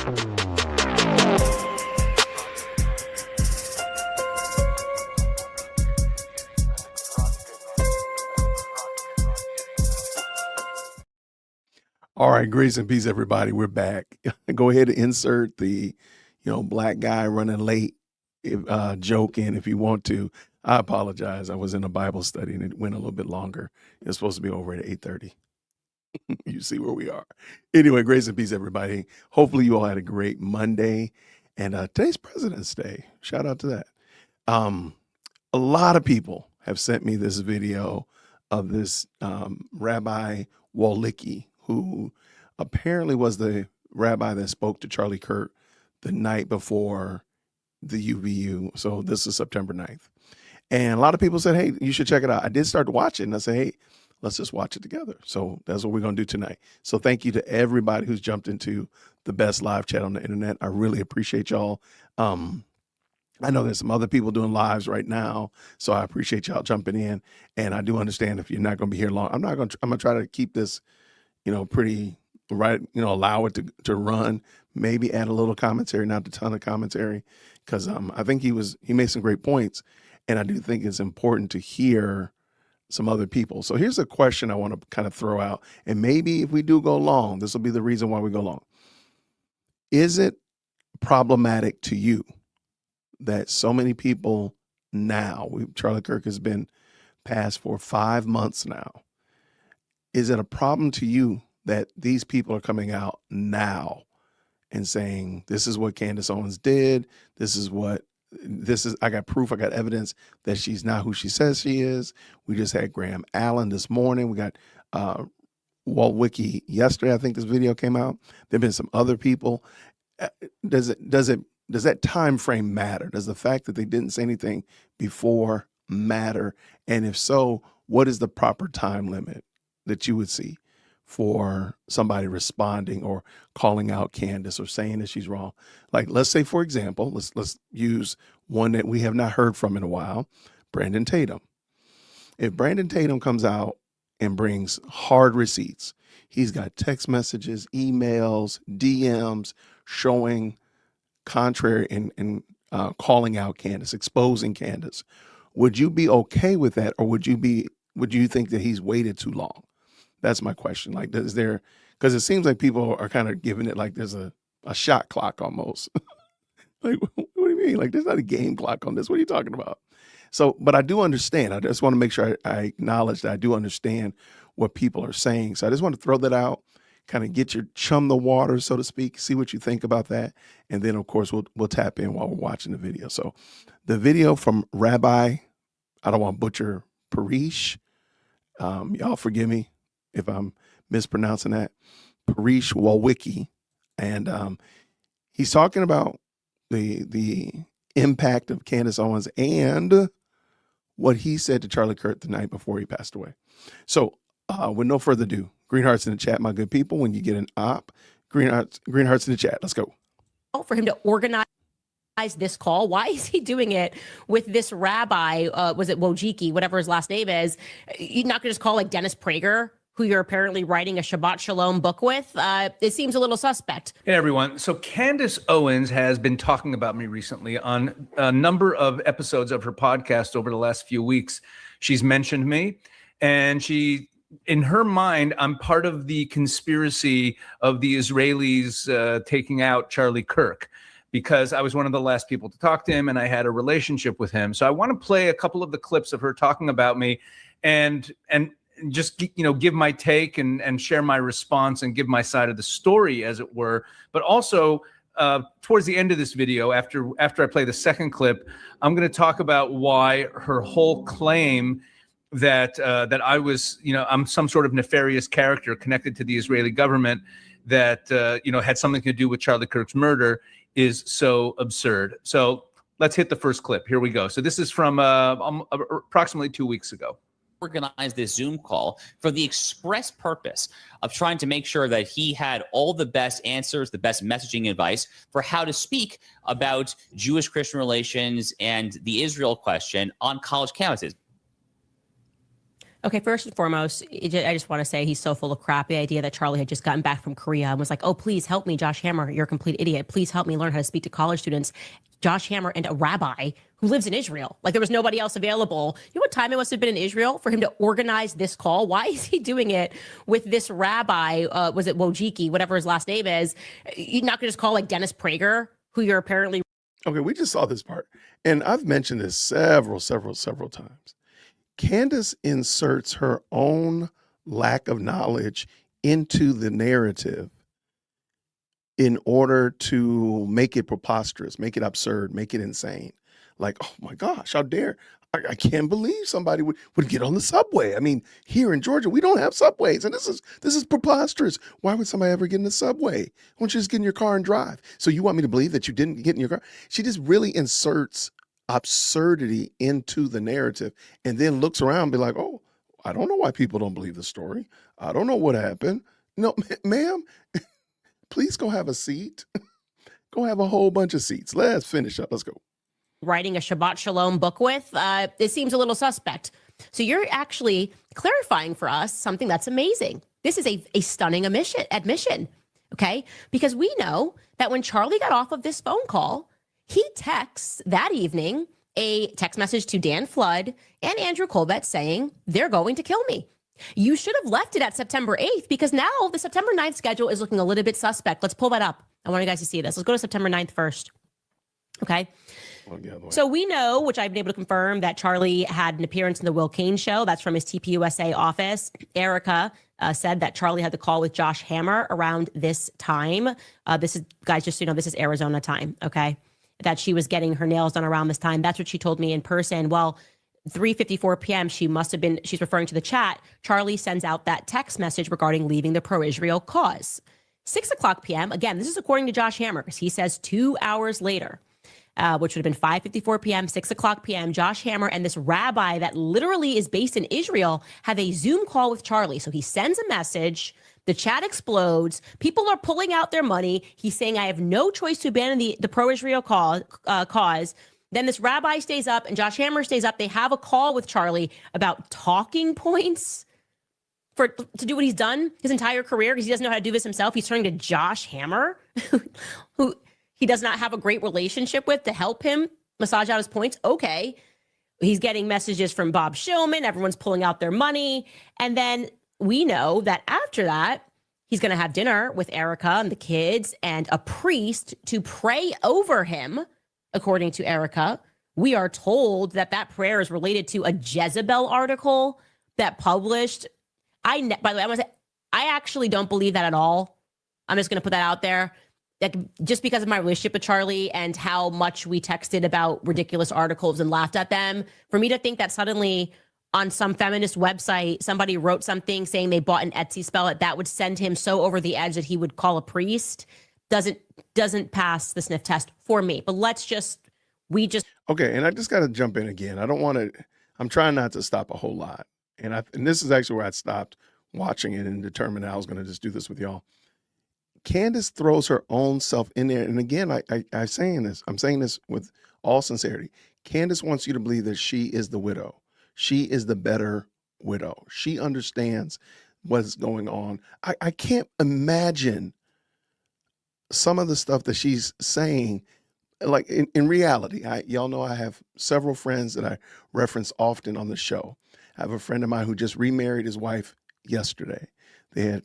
All right, grace and peace, everybody. We're back. Go ahead and insert the, black guy running late joke in if you want to. I apologize. I was in a Bible study and it went a little bit longer. It's supposed to be over at 8:30. You see where we are. Anyway, grace and peace, everybody. Hopefully you all had a great Monday. And today's President's Day. Shout out to that. A lot of people have sent me this video of this Rabbi Wallicki, who apparently was the rabbi that spoke to Charlie Kirk the night before the UVU. So this is September 9th. And a lot of people said, hey, you should check it out. I did start to watch it and I said, hey, let's just watch it together. So that's what we're going to do tonight. So thank you to everybody who's jumped into the best live chat on the internet. I really appreciate y'all. I know there's some other people doing lives right now, so I appreciate y'all jumping in. And I do understand if you're not going to be here long. I'm going to try to keep this, pretty right, allow it to run, maybe add a little commentary, not a ton of commentary, because I think he made some great points. And I do think it's important to hear some other people. So here's a question I want to kind of throw out. And maybe if we do go long, this will be the reason why we go long. Is it problematic to you that so many people now, Charlie Kirk has been passed for 5 months now. Is it a problem to you that these people are coming out now and saying, this is what Candace Owens did. I got proof, I got evidence that she's not who she says she is. We just had Graham Allen this morning. We got Wallicki yesterday. I think this video came out. There've been some other people. Does that time frame matter? Does the fact that they didn't say anything before matter? And if so, what is the proper time limit that you would see for somebody responding or calling out Candace or saying that she's wrong? Like, let's say, for example, let's use one that we have not heard from in a while, Brandon Tatum. If Brandon Tatum comes out and brings hard receipts, he's got text messages, emails, DMs showing contrary and calling out Candace, exposing Candace, would you be okay with that? Or would you think that he's waited too long? That's my question. Like, because it seems like people are kind of giving it like there's a shot clock almost. Like, what do you mean? Like, there's not a game clock on this. What are you talking about? So, but I do understand. I just want to make sure I acknowledge that I do understand what people are saying. So I just want to throw that out, kind of get your chum the water, so to speak, see what you think about that. And then, of course, we'll tap in while we're watching the video. So the video from Rabbi, I don't want to butcher, Parish. Y'all forgive me if I'm mispronouncing that. Parish Wallicki. And he's talking about the impact of Candace Owens and what he said to Charlie Kirk the night before he passed away. So with no further ado, green hearts in the chat, my good people. When you get an op, green hearts in the chat. Let's go. For him to organize this call, why is he doing it with this rabbi? Was it Wojcicki, whatever his last name is? You're not gonna just call like Dennis Prager, who you're apparently writing a Shabbat Shalom book with? It seems a little suspect. Hey, everyone. So Candace Owens has been talking about me recently on a number of episodes of her podcast over the last few weeks. She's mentioned me, and in her mind, I'm part of the conspiracy of the Israelis taking out Charlie Kirk, because I was one of the last people to talk to him and I had a relationship with him. So I want to play a couple of the clips of her talking about me and just, give my take and share my response and give my side of the story, as it were. But also towards the end of this video, after I play the second clip, I'm going to talk about why her whole claim that I was, I'm some sort of nefarious character connected to the Israeli government that, had something to do with Charlie Kirk's murder is so absurd. So let's hit the first clip. Here we go. So this is from approximately 2 weeks ago. Organized this Zoom call for the express purpose of trying to make sure that he had all the best answers, the best messaging advice for how to speak about Jewish-Christian relations and the Israel question on college campuses. Okay, first and foremost, I just want to say he's so full of crap. The idea that Charlie had just gotten back from Korea and was like, oh, please help me, Josh Hammer. You're a complete idiot. Please help me learn how to speak to college students. Josh Hammer and a rabbi who lives in Israel. Like there was nobody else available. You know what time it must have been in Israel for him to organize this call? Why is he doing it with this rabbi? Was it Wojcicki, whatever his last name is? You're not going to just call like Dennis Prager, who you're apparently. Okay, we just saw this part. And I've mentioned this several times. Candace inserts her own lack of knowledge into the narrative in order to make it preposterous, make it absurd, make it insane. Like, oh my gosh, how dare, I can't believe somebody would get on the subway. I mean, here in Georgia, we don't have subways, and this is preposterous. Why would somebody ever get in the subway? Why don't you just get in your car and drive? So you want me to believe that you didn't get in your car? She just really inserts absurdity into the narrative and then looks around and be like, oh, I don't know why people don't believe the story. I don't know what happened. No, ma'am, please go have a seat. Go have a whole bunch of seats. Let's finish up. Let's go. Writing a Shabbat Shalom book with, it seems a little suspect. So you're actually clarifying for us something that's amazing. This is a stunning admission, okay? Because we know that when Charlie got off of this phone call, he texts that evening a text message to Dan Flood and Andrew Colbert saying, they're going to kill me. You should have left it at September 8th because now the September 9th schedule is looking a little bit suspect. Let's pull that up. I want you guys to see this. Let's go to September 9th first. Okay. So we know, which I've been able to confirm, that Charlie had an appearance in the Will Kane show. That's from his TPUSA office. Erica said that Charlie had the call with Josh Hammer around this time. This is, guys, just so you know, this is Arizona time, okay? That she was getting her nails done around this time. That's what she told me in person. Well, 3:54 p.m., she's referring to the chat. Charlie sends out that text message regarding leaving the pro-Israel cause. 6 o'clock p.m., again, this is according to Josh Hammer, because he says 2 hours later, which would have been 5:54 p.m., 6 o'clock p.m., Josh Hammer and this rabbi that literally is based in Israel have a Zoom call with Charlie. So he sends a message. The chat explodes. People are pulling out their money. He's saying, I have no choice to abandon the pro-Israel cause. Then this rabbi stays up and Josh Hammer stays up. They have a call with Charlie about talking points to do what he's done his entire career because he doesn't know how to do this himself. He's turning to Josh Hammer, who he does not have a great relationship with, to help him massage out his points. Okay. He's getting messages from Bob Shillman. Everyone's pulling out their money. And then we know that after that, he's going to have dinner with Erica and the kids and a priest to pray over him. According to Erica, we are told that that prayer is related to a Jezebel article that published. By the way, I actually don't believe that at all. I'm just going to put that out there. Like, just because of my relationship with Charlie and how much we texted about ridiculous articles and laughed at them, for me to think that suddenly on some feminist website, somebody wrote something saying they bought an Etsy spell that would send him so over the edge that he would call a priest doesn't pass the sniff test for me. But okay. And I just got to jump in again. I'm trying not to stop a whole lot. And this is actually where I stopped watching it and determined I was going to just do this with y'all. Candace throws her own self in there. And again, I'm saying this with all sincerity. Candace wants you to believe that she is the widow. She is the better widow. She understands what's going on. I can't imagine some of the stuff that she's saying, like in reality. Y'all know I have several friends that I reference often on the show. I have a friend of mine who just remarried his wife yesterday. They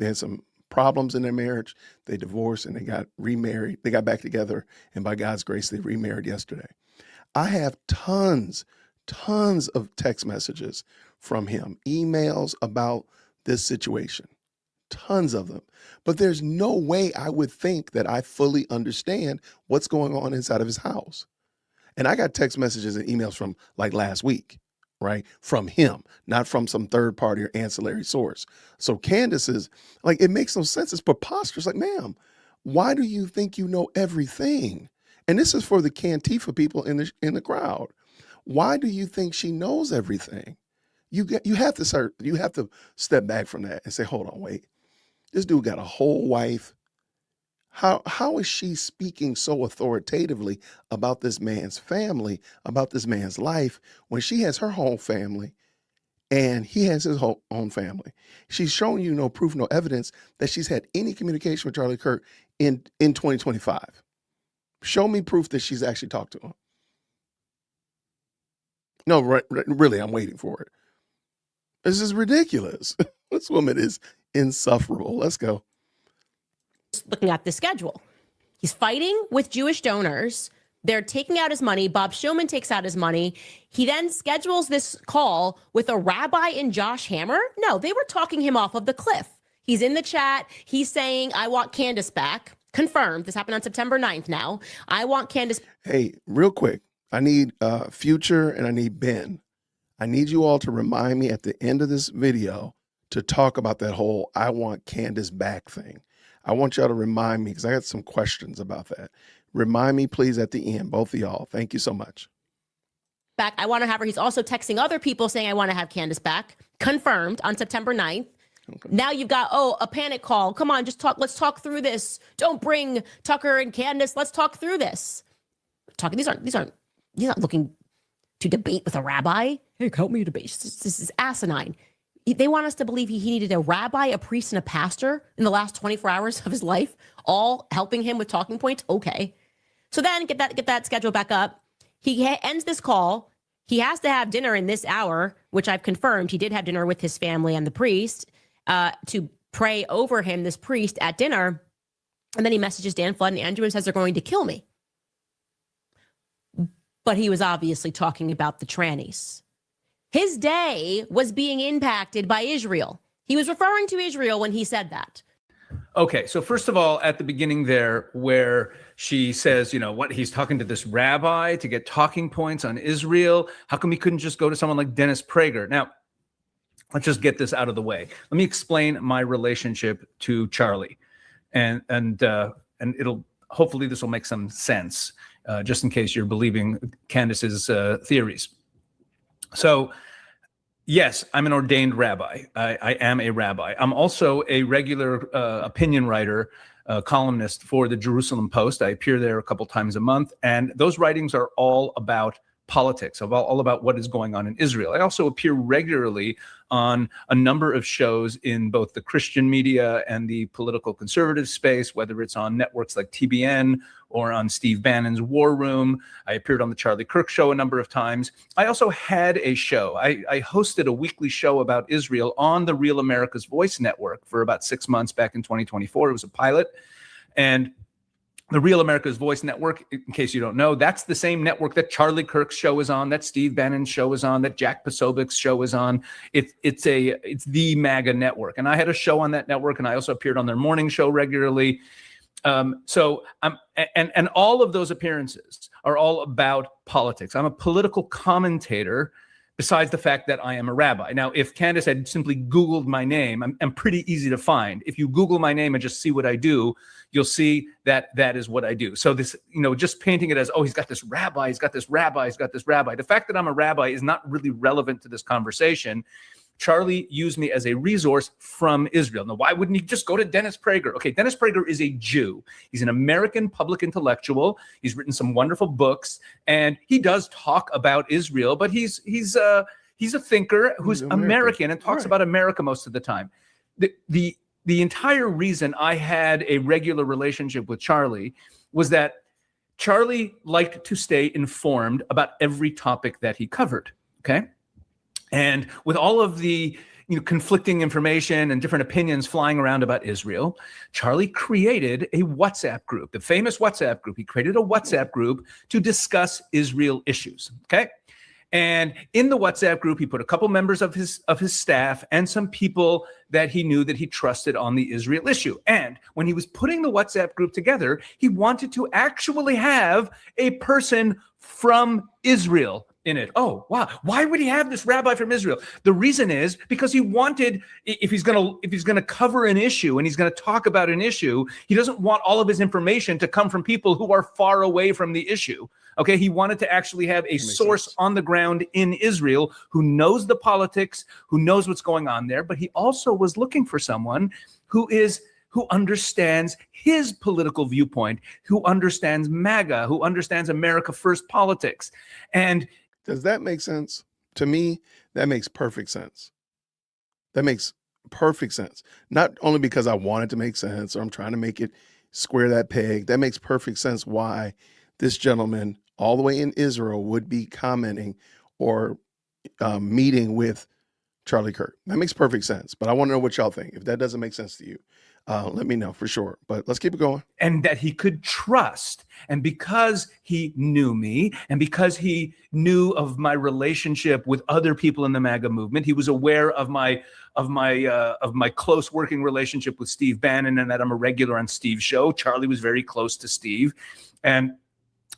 had some problems in their marriage. They divorced and they got remarried. They got back together, and by God's grace, they remarried yesterday. I have tons of text messages from him, emails about this situation. Tons of them. But there's no way I would think that I fully understand what's going on inside of his house. And I got text messages and emails from like last week, right? From him, not from some third party or ancillary source. So Candace is like, it makes no sense. It's preposterous. Like, ma'am, why do you think you know everything? And this is for the Cantifa people in the crowd. Why do you think she knows everything? You have to step back from that and say, hold on, wait. This dude got a whole wife. How is she speaking so authoritatively about this man's family, about this man's life, when she has her whole family and he has his whole own family. She's showing you no proof, no evidence that she's had any communication with Charlie Kirk in 2025. Show me proof that she's actually talked to him. No, really, I'm waiting for it. This is ridiculous. This woman is insufferable. Let's go. Looking at the schedule, he's fighting with Jewish donors. They're taking out his money. Bob Shillman takes out his money. He then schedules this call with a rabbi and Josh Hammer. No, they were talking him off of the cliff. He's in the chat. He's saying, I want Candace back. Confirmed. This happened on September 9th now. I want Candace. Hey, real quick. I need Future and I need Ben. I need you all to remind me at the end of this video to talk about that whole I want Candace back thing. I want y'all to remind me because I got some questions about that. Remind me, please, at the end, both of y'all. Thank you so much. Back. I want to have her. He's also texting other people saying, I want to have Candace back. Confirmed on September 9th. Okay. Now you've got, a panic call. Come on, just talk. Let's talk through this. Don't bring Tucker and Candace. Let's talk through this. These aren't, he's not looking to debate with a rabbi. Hey, help me debate. This is asinine. They want us to believe he needed a rabbi, a priest, and a pastor in the last 24 hours of his life, all helping him with talking points. Okay. So then get that schedule back up. He ends this call. He has to have dinner in this hour, which I've confirmed. He did have dinner with his family and the priest to pray over him, this priest, at dinner. And then he messages Dan Flood and Andrew and says they're going to kill me. But he was obviously talking about the trannies. His day was being impacted by Israel. He was referring to Israel when he said that. Okay, so first of all, at the beginning there, where she says, he's talking to this rabbi to get talking points on Israel. How come he couldn't just go to someone like Dennis Prager? Now, let's just get this out of the way. Let me explain my relationship to Charlie, and it'll hopefully this will make some sense, just in case you're believing Candace's theories. So, yes, I'm an ordained rabbi. I am a rabbi. I'm also a regular opinion writer, columnist for the Jerusalem Post. I appear there a couple times a month, and those writings are all about politics, all about what is going on in Israel. I also appear regularly on a number of shows in both the Christian media and the political conservative space, whether it's on networks like TBN or on Steve Bannon's War Room. I appeared on the Charlie Kirk Show a number of times. I also had a show. I hosted a weekly show about Israel on the Real America's Voice network for about 6 months back in 2024. It was a pilot. And the Real America's Voice network, in case you don't know, that's the same network that Charlie Kirk's show is on, that Steve Bannon's show is on, that Jack Posobiec's show is on. It's the MAGA network. And I had a show on that network, and I also appeared on their morning show regularly. So all of those appearances are all about politics. I'm a political commentator, besides the fact that I am a rabbi. Now, if Candace had simply Googled my name, I'm pretty easy to find. If you Google my name and just see what I do, you'll see that that is what I do. So this, just painting it as, he's got this rabbi, he's got this rabbi, he's got this rabbi. The fact that I'm a rabbi is not really relevant to this conversation. Charlie used me as a resource from Israel. Now, why wouldn't he just go to Dennis Prager? Okay, Dennis Prager is a Jew. He's an American public intellectual. He's written some wonderful books, and he does talk about Israel, but he's a thinker who's American and talks about America most of the time. The entire reason I had a regular relationship with Charlie was that Charlie liked to stay informed about every topic that he covered, okay? And with all of the conflicting information and different opinions flying around about Israel, Charlie created a WhatsApp group, the famous WhatsApp group. He created a WhatsApp group to discuss Israel issues, okay? And in the WhatsApp group, he put a couple members of his staff and some people that he knew that he trusted on the Israel issue. And when he was putting the WhatsApp group together, he wanted to actually have a person from Israel in it. Oh, wow. Why would he have this rabbi from Israel? The reason is because he wanted, if he's going to cover an issue and he's going to talk about an issue, he doesn't want all of his information to come from people who are far away from the issue. Okay, he wanted to actually have a source on the ground in Israel who knows the politics, who knows what's going on there, but he also was looking for someone who understands his political viewpoint, who understands MAGA, who understands America First politics. And does that make sense To me, that makes perfect sense. That makes perfect sense. Not only because I want it to make sense or I'm trying to make it square that peg. That makes perfect sense why this gentleman all the way in Israel would be commenting or meeting with Charlie Kirk. That makes perfect sense. But I want to know what y'all think. If that doesn't make sense to you, let me know for sure. But let's keep it going. And that he could trust. And because he knew me and because he knew of my relationship with other people in the MAGA movement, he was aware of my close working relationship with Steve Bannon and that I'm a regular on Steve's show. Charlie was very close to Steve. And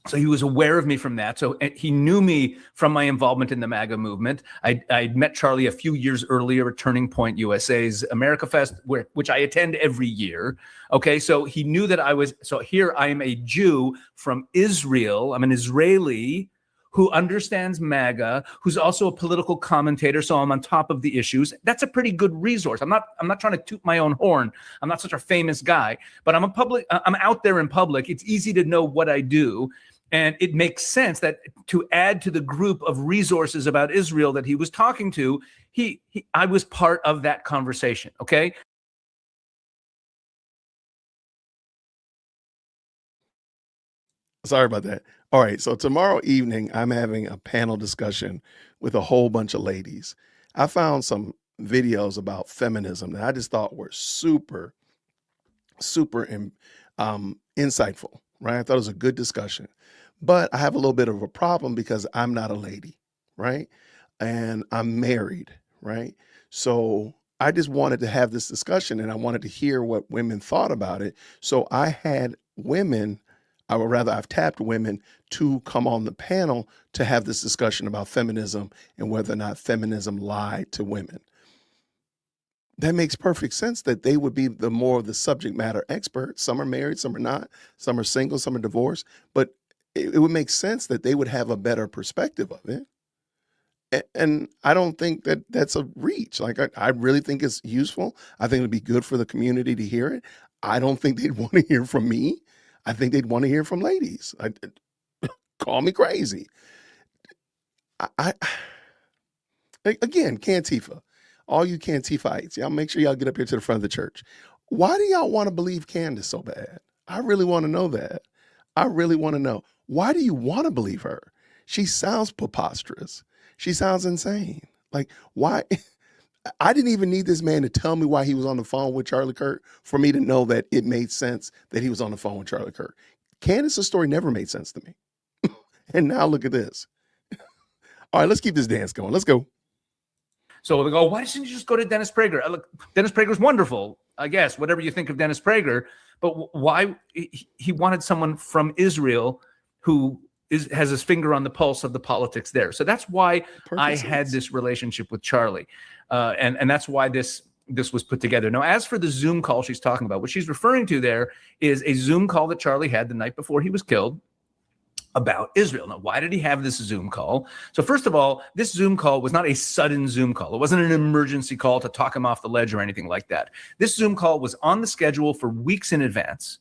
so he was aware of me from that. So he knew me from my involvement in the MAGA movement. I'd met Charlie a few years earlier at Turning Point USA's America Fest, which I attend every year. Okay, so he knew that so here I am a Jew from Israel. I'm an Israeli who understands MAGA, who's also a political commentator, so I'm on top of the issues. That's a pretty good resource. I'm not trying to toot my own horn. I'm not such a famous guy, but I'm out there in public. It's easy to know what I do. And it makes sense that to add to the group of resources about Israel that he was talking to, I was part of that conversation, okay? Sorry about that. All right, so tomorrow evening, I'm having a panel discussion with a whole bunch of ladies. I found some videos about feminism that I just thought were super, super insightful, right? I thought it was a good discussion. But I have a little bit of a problem because I'm not a lady, right? And I'm married, right? So I just wanted to have this discussion and I wanted to hear what women thought about it. So I had women, I've tapped women to come on the panel to have this discussion about feminism and whether or not feminism lied to women. That makes perfect sense that they would be the more of the subject matter experts. Some are married, some are not, some are single, some are divorced, but it would make sense that they would have a better perspective of it. And I don't think that that's a reach. Like, I really think it's useful. I think it'd be good for the community to hear it. I don't think they'd want to hear from me. I think they'd want to hear from ladies. Call me crazy. Again, Cantifa, all you Cantifaites, y'all make sure y'all get up here to the front of the church. Why do y'all want to believe Candace so bad? I really want to know that. I really want to know. Why do you want to believe her? She sounds preposterous. She sounds insane. Like, why? I didn't even need this man to tell me why he was on the phone with Charlie Kirk for me to know that it made sense that he was on the phone with Charlie Kirk. Candace's story never made sense to me. And now look at this. All right, let's keep this dance going. Let's go. So they go, why didn't you just go to Dennis Prager? Look, Dennis Prager's wonderful, I guess, whatever you think of Dennis Prager. But why he wanted someone from Israel who has his finger on the pulse of the politics there. So that's why I had this relationship with Charlie. And that's why this was put together. Now, as for the Zoom call she's talking about, what she's referring to there is a Zoom call that Charlie had the night before he was killed about Israel. Now, why did he have this Zoom call? So first of all, this Zoom call was not a sudden Zoom call. It wasn't an emergency call to talk him off the ledge or anything like that. This Zoom call was on the schedule for weeks in advance.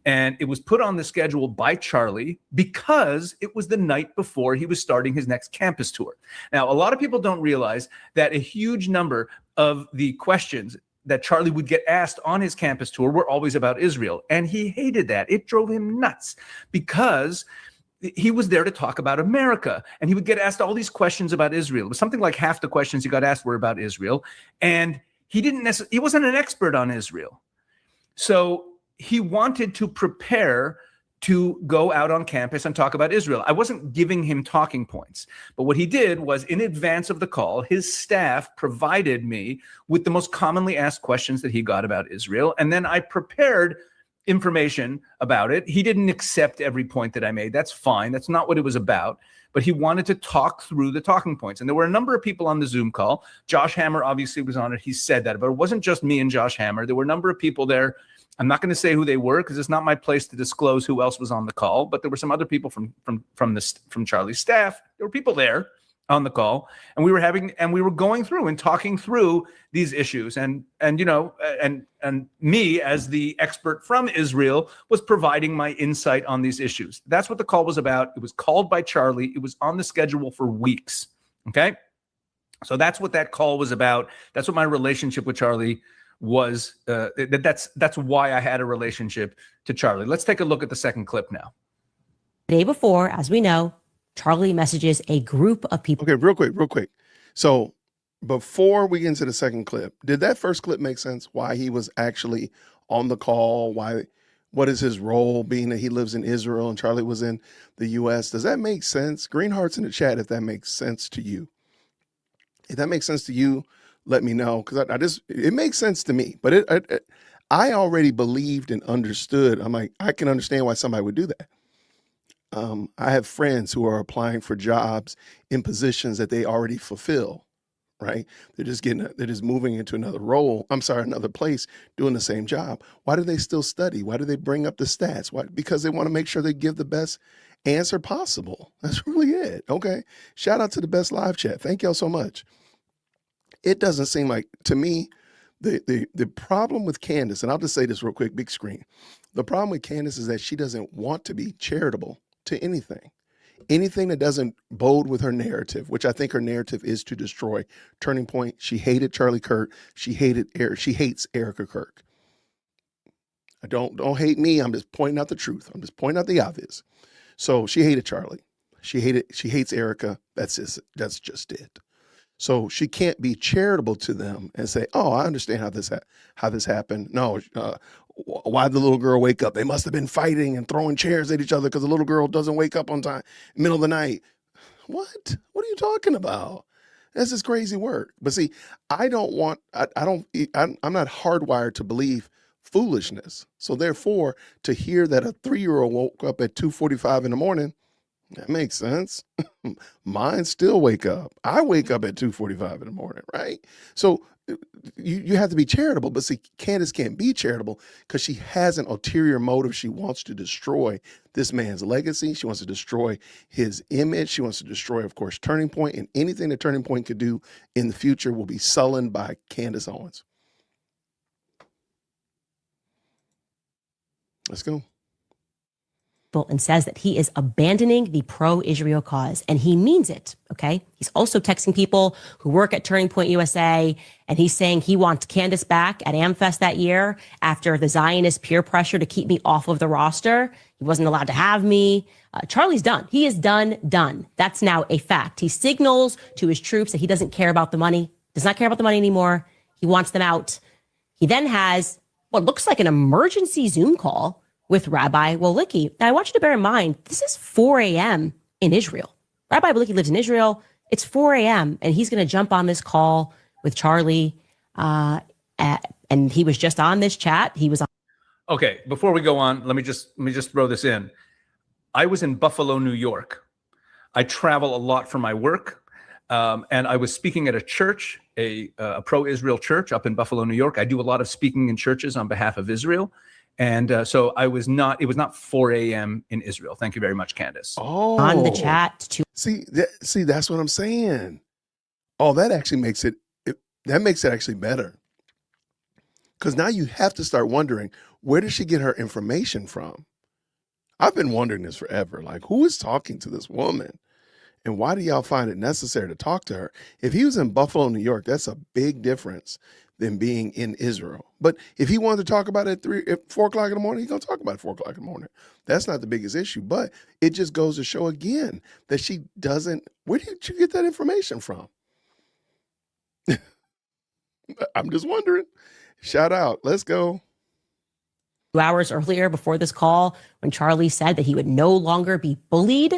And it was put on the schedule by Charlie because it was the night before he was starting his next campus tour. Now, a lot of people don't realize that a huge number of the questions that Charlie would get asked on his campus tour were always about Israel. And he hated that. It drove him nuts because he was there to talk about America. And he would get asked all these questions about Israel. It was something like half the questions he got asked were about Israel. And he wasn't an expert on Israel. So he wanted to prepare to go out on campus and talk about Israel. I wasn't giving him talking points, but what he did was in advance of the call, his staff provided me with the most commonly asked questions that he got about Israel. And then I prepared information about it. He didn't accept every point that I made. That's fine. That's not what it was about. But he wanted to talk through the talking points. And there were a number of people on the Zoom call. Josh Hammer obviously was on it. He said that, but it wasn't just me and Josh Hammer. There were a number of people there. I'm not going to say who they were because it's not my place to disclose who else was on the call, but there were some other people from Charlie's staff. There were people there on the call, and we were going through and talking through these issues. And me as the expert from Israel was providing my insight on these issues. That's what the call was about. It was called by Charlie. It was on the schedule for weeks. Okay. So that's what that call was about. That's what my relationship with Charlie was. That's why I had a relationship to Charlie. Let's take a look at the second clip now. The day before, as we know, Charlie messages a group of people. Okay, real quick. So before we get into the second clip, did that first clip make sense? Why he was actually on the call? What is his role, being that he lives in Israel and Charlie was in the US? Does that make sense? Green hearts in the chat if that makes sense to you. If that makes sense to you, let me know, because it makes sense to me. But I already believed and understood. I'm like, I can understand why somebody would do that. I have friends who are applying for jobs in positions that they already fulfill, right? They're just moving into another place, doing the same job. Why do they still study? Why do they bring up the stats? Why? Because they want to make sure they give the best answer possible. That's really it. Okay. Shout out to the best live chat. Thank y'all so much. It doesn't seem like, to me, the problem with Candace, and I'll just say this real quick, big screen. The problem with Candace is that she doesn't want to be charitable to anything that doesn't bode with her narrative, which I think her narrative is to destroy Turning Point. She hated Charlie Kirk. She hates Erica Kirk. Don't hate me. I'm just pointing out the truth. I'm just pointing out the obvious. So she hated Charlie. She hates Erica. That's just it. So she can't be charitable to them and say, "Oh, I understand how this happened." No, why'd the little girl wake up? They must have been fighting and throwing chairs at each other because the little girl doesn't wake up on time, middle of the night. What are you talking about? That's just crazy work. But see, I'm not hardwired to believe foolishness. So therefore, to hear that a 3-year-old woke up at 2:45 in the morning, that makes sense. Mine still wake up. I wake up at 2:45 in the morning, right? So you have to be charitable. But see, Candace can't be charitable because she has an ulterior motive. She wants to destroy this man's legacy. She wants to destroy his image. She wants to destroy, of course, Turning Point. And anything that Turning Point could do in the future will be sullied by Candace Owens. Let's go. And says that he is abandoning the pro-Israel cause, and he means it, okay? He's also texting people who work at Turning Point USA, and he's saying he wants Candace back at AmFest that year after the Zionist peer pressure to keep me off of the roster. He wasn't allowed to have me. Charlie's done. He is done. That's now a fact. He signals to his troops that he doesn't care about the money, does not care about the money anymore. He wants them out. He then has what looks like an emergency Zoom call with Rabbi Wolicki. Now, I want you to bear in mind, this is 4 a.m. in Israel. Rabbi Wolicki lives in Israel. It's 4 a.m. and he's going to jump on this call with Charlie. And he was just on this chat. He was on. Okay, before we go on, let me just throw this in. I was in Buffalo, New York. I travel a lot for my work. And I was speaking at a church, a pro-Israel church up in Buffalo, New York. I do a lot of speaking in churches on behalf of Israel. And so it was not 4 a.m. in Israel. Thank you very much, Candace. Oh, on the chat. See, that's what I'm saying. Oh, that actually makes it actually better. Because now you have to start wondering, where does she get her information from? I've been wondering this forever. Like, who is talking to this woman? And why do y'all find it necessary to talk to her? If he was in Buffalo, New York, that's a big difference than being in Israel. But if he wanted to talk about it at 4 o'clock in the morning, he's going to talk about it at 4 o'clock in the morning. That's not the biggest issue. But it just goes to show again that she doesn't, where did you get that information from? I'm just wondering. Shout out. Let's go. 2 hours earlier before this call, when Charlie said that he would no longer be bullied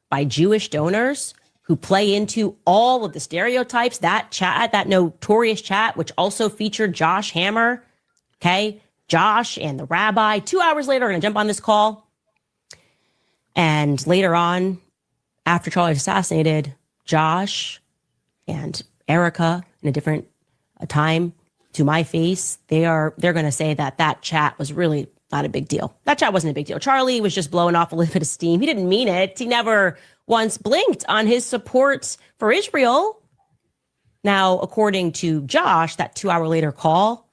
by Jewish donors who play into all of the stereotypes, that chat, that notorious chat, which also featured Josh Hammer, okay? Josh and the rabbi. 2 hours later, are going to jump on this call. And later on, after Charlie was assassinated, Josh and Erica, in a different time, to my face, they're going to say that chat was really not a big deal. That chat wasn't a big deal. Charlie was just blowing off a little bit of steam. He didn't mean it. He never once blinked on his support for Israel. Now, according to Josh, that 2 hour later call,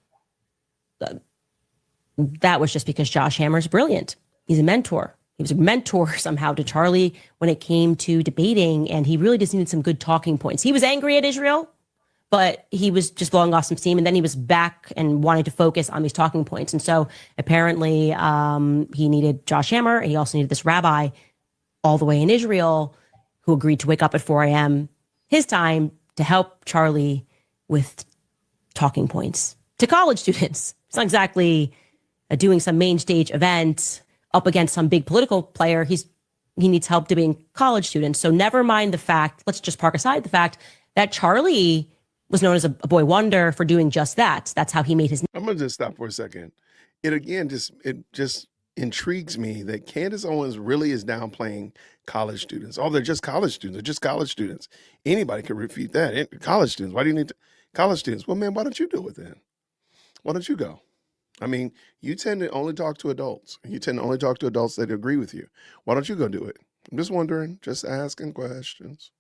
that was just because Josh Hammer's brilliant. He's a mentor. He was a mentor somehow to Charlie when it came to debating, and he really just needed some good talking points. He was angry at Israel. but he was just blowing off some steam, and then he was back and wanting to focus on these talking points. And so apparently he needed Josh Hammer, and he also needed this rabbi all the way in Israel who agreed to wake up at 4 a.m. his time to help Charlie with talking points to college students. It's not exactly doing some main stage event up against some big political player. He needs help debating college students. So never mind the fact, let's just park aside the fact that Charlie was known as a boy wonder for doing just that. That's how he made his name. I'm gonna just stop for a second. It just intrigues me that Candace Owens really is downplaying college students. Oh, they're just college students. They're just college students. Anybody could refute that. College students. Why do you need college students? Well, man, why don't you do it then? Why don't you go? I mean, you tend to only talk to adults. You tend to only talk to adults that agree with you. Why don't you go do it? I'm just wondering, just asking questions.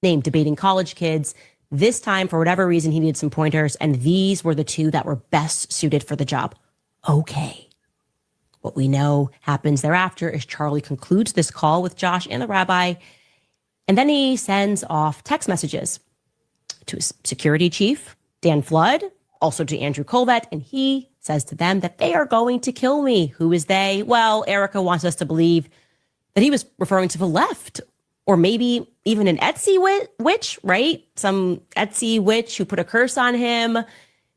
Name debating college kids. This time, for whatever reason, he needed some pointers, and these were the two that were best suited for the job. Okay. What we know happens thereafter is Charlie concludes this call with Josh and the rabbi, and then he sends off text messages to his security chief, Dan Flood, also to Andrew Colvett, and he says to them that they are going to kill me. Who is they? Well, Erica wants us to believe that he was referring to the left, or maybe even an Etsy witch, right? Some Etsy witch who put a curse on him.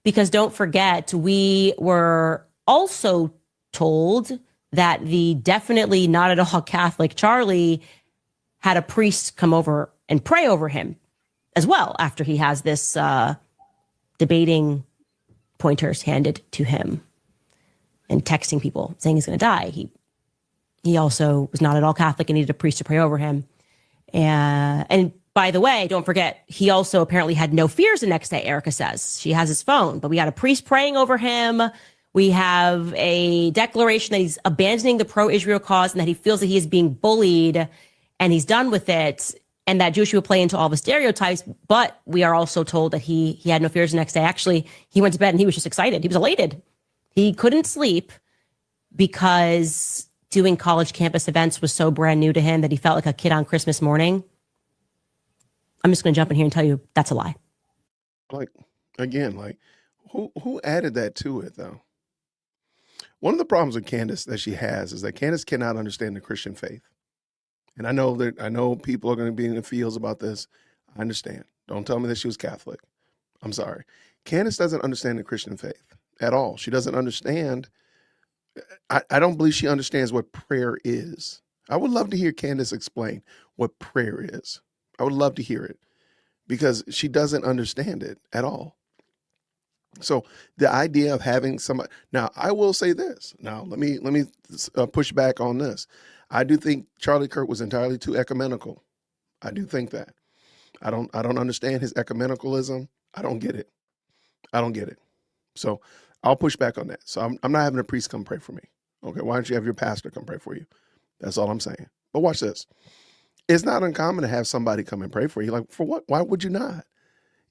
Because don't forget, we were also told that the definitely not at all Catholic Charlie had a priest come over and pray over him as well after he has this debating pointers handed to him and texting people saying he's going to die. He also was not at all Catholic and needed a priest to pray over him. And by the way, don't forget, he also apparently had no fears the next day, Erica says. She has his phone, but we had a priest praying over him. We have a declaration that he's abandoning the pro-Israel cause and that he feels that he is being bullied and he's done with it, and that Jewish will play into all the stereotypes. But we are also told that he had no fears the next day. Actually, he went to bed and he was just excited. He was elated. He couldn't sleep because doing college campus events was so brand new to him that he felt like a kid on Christmas morning. I'm just going to jump in here and tell you that's a lie. Like, again, like who added that to it though? One of the problems with Candace that she has is that Candace cannot understand the Christian faith. And I know people are going to be in the fields about this. I understand. Don't tell me that she was Catholic. I'm sorry. Candace doesn't understand the Christian faith at all. She doesn't understand. I don't believe she understands what prayer is. I would love to hear Candace explain what prayer is. I would love to hear it because she doesn't understand it at all. So the idea of having somebody, now I will say this. Now let me push back on this. I do think Charlie Kirk was entirely too ecumenical. I do think that. I don't understand his ecumenicalism. I don't get it. So I'll push back on that. So I'm not having a priest come pray for me. Okay, why don't you have your pastor come pray for you? That's all I'm saying. But watch this. It's not uncommon to have somebody come and pray for you. Like, for what? Why would you not?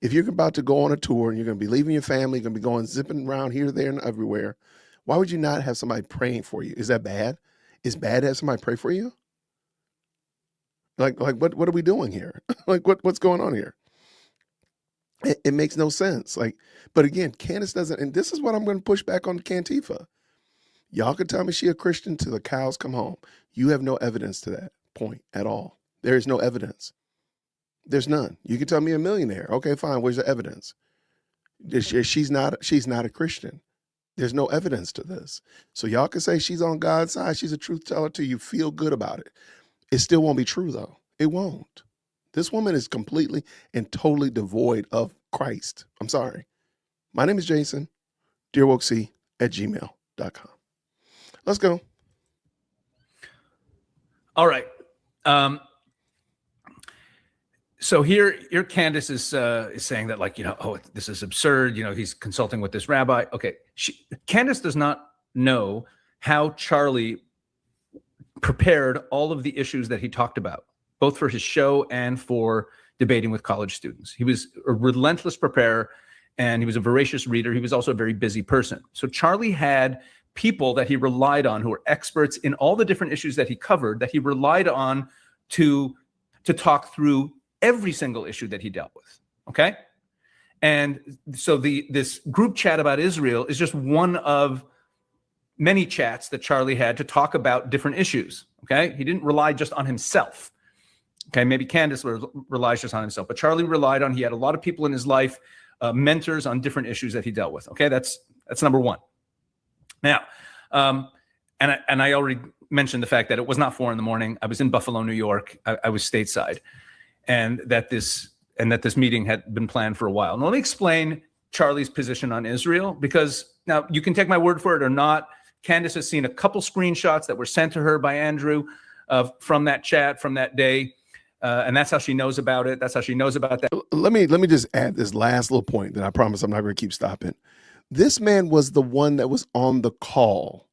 If you're about to go on a tour and you're going to be leaving your family, you're going to be going zipping around here, there, and everywhere, why would you not have somebody praying for you? Is that bad? It's bad to have somebody pray for you? Like what are we doing here? Like what's going on here? It makes no sense. Like, but again, Candace doesn't, and this is what I'm going to push back on Cantifa. Y'all could tell me she a Christian till the cows come home. You have no evidence to that point at all. There is no evidence. There's none. You can tell me a millionaire. Okay, fine. Where's the evidence? She's not a Christian. There's no evidence to this. So y'all can say she's on God's side. She's a truth teller till you feel good about it. It still won't be true though. It won't. This woman is completely and totally devoid of Christ. I'm sorry. My name is Jason, dearwokec@gmail.com. Let's go. All right. So here Candace is saying that, like, oh, this is absurd. He's consulting with this rabbi. Okay. Candace does not know how Charlie prepared all of the issues that he talked about, both for his show and for debating with college students. He was a relentless preparer and he was a voracious reader. He was also a very busy person. So Charlie had people that he relied on who were experts in all the different issues that he covered, that he relied on to talk through every single issue that he dealt with. Okay. And so this group chat about Israel is just one of many chats that Charlie had to talk about different issues. Okay, he didn't rely just on himself. Okay, maybe Candace relies just on himself, but Charlie relied on. He had a lot of people in his life, mentors on different issues that he dealt with. Okay, that's number one. Now, and I already mentioned the fact that it was not 4 a.m. I was in Buffalo, New York. I was stateside, and that this meeting had been planned for a while. Now, let me explain Charlie's position on Israel, because now you can take my word for it or not. Candace has seen a couple screenshots that were sent to her by Andrew from that chat from that day, and that's how she knows about it. That's how she knows about that. Let me just add this last little point that I promise I'm not going to keep stopping. This man was the one that was on the call.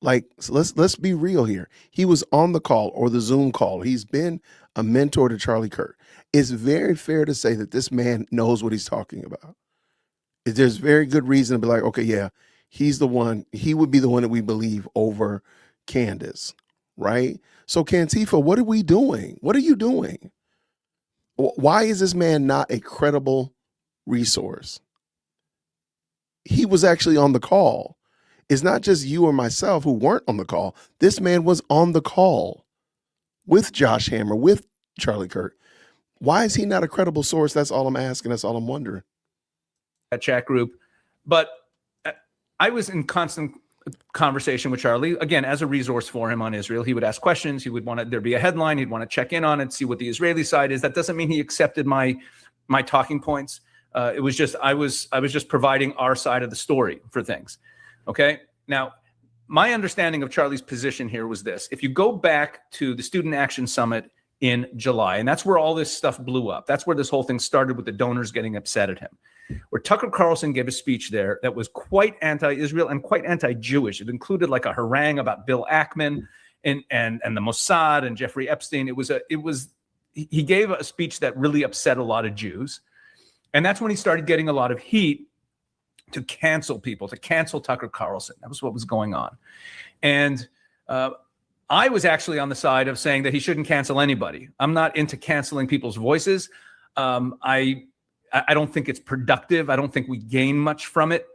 Like, so let's be real here. He was on the call or the Zoom call. He's been a mentor to Charlie Kirk. It's very fair to say that this man knows what he's talking about. There's very good reason to be like, okay, yeah, he's the one. He would be the one that we believe over Candace, right? So, Cantifa, what are we doing? What are you doing? Why is this man not a credible resource? He was actually on the call. It's not just you or myself who weren't on the call. This man was on the call with Josh Hammer, with Charlie Kirk. Why is he not a credible source? That's all I'm asking. That's all I'm wondering. That chat group. But I was in constant conversation with Charlie, again, as a resource for him on Israel. He would ask questions. He would want there be a headline. He'd want to check in on it, see what the Israeli side is. That doesn't mean he accepted my talking points. It was just, I was just providing our side of the story for things. Okay. Now, my understanding of Charlie's position here was this. If you go back to the Student Action Summit in July, and that's where all this stuff blew up. That's where this whole thing started, with the donors getting upset at him, where Tucker Carlson gave a speech there that was quite anti-Israel and quite anti-Jewish. It included like a harangue about Bill Ackman and the Mossad and Jeffrey Epstein. He gave a speech that really upset a lot of Jews. And that's when he started getting a lot of heat to cancel people, to cancel Tucker Carlson. That was what was going on. And I was actually on the side of saying that he shouldn't cancel anybody. I'm not into canceling people's voices. I don't think it's productive. I don't think we gain much from it.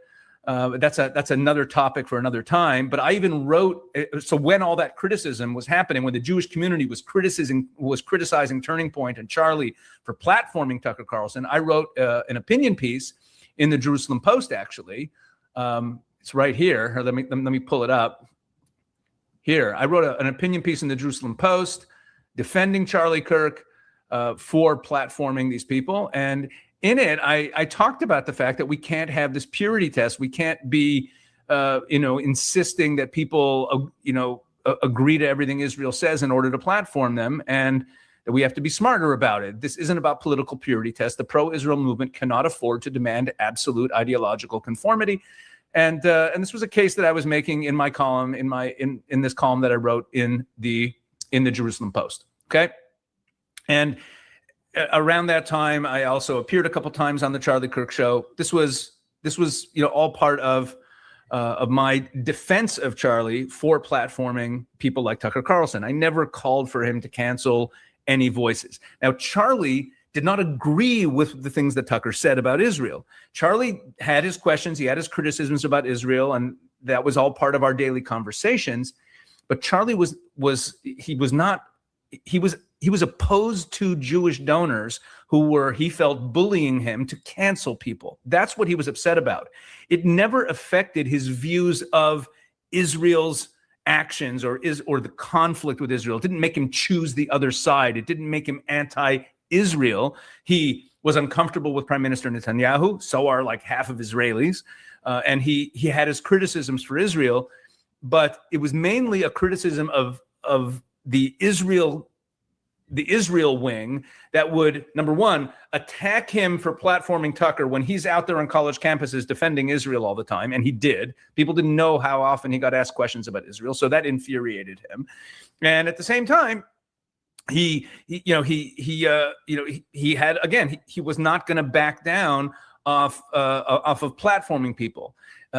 That's another topic for another time. But I even wrote, so when all that criticism was happening, when the Jewish community was criticizing Turning Point and Charlie for platforming Tucker Carlson, I wrote an opinion piece in the Jerusalem Post, actually. It's right here. Let me pull it up. Here, I wrote an opinion piece in the Jerusalem Post defending Charlie Kirk for platforming these people. And in it, I talked about the fact that we can't have this purity test. We can't be, insisting that people, agree to everything Israel says in order to platform them, and that we have to be smarter about it. This isn't about political purity test. The pro-Israel movement cannot afford to demand absolute ideological conformity. And this was a case that I was making in my column, in this column that I wrote in the Jerusalem Post. Okay, and around that time, I also appeared a couple times on the Charlie Kirk show. This was all part of my defense of Charlie for platforming people like Tucker Carlson. I never called for him to cancel any voices. Now, Charlie did not agree with the things that Tucker said about Israel. Charlie had his questions, he had his criticisms about Israel, and that was all part of our daily conversations. But Charlie was opposed to Jewish donors who were, he felt, bullying him to cancel people. That's what he was upset about. It never affected his views of Israel's actions or the conflict with Israel. It didn't make him choose the other side. It didn't make him anti-Israel. He was uncomfortable with Prime Minister Netanyahu. So are like half of Israelis. And he had his criticisms for Israel, but it was mainly a criticism of the Israel wing that would, number one, attack him for platforming Tucker when he's out there on college campuses defending Israel all the time, and he did. People didn't know how often he got asked questions about Israel, so that infuriated him. And at the same time, he was not going to back down off of platforming people.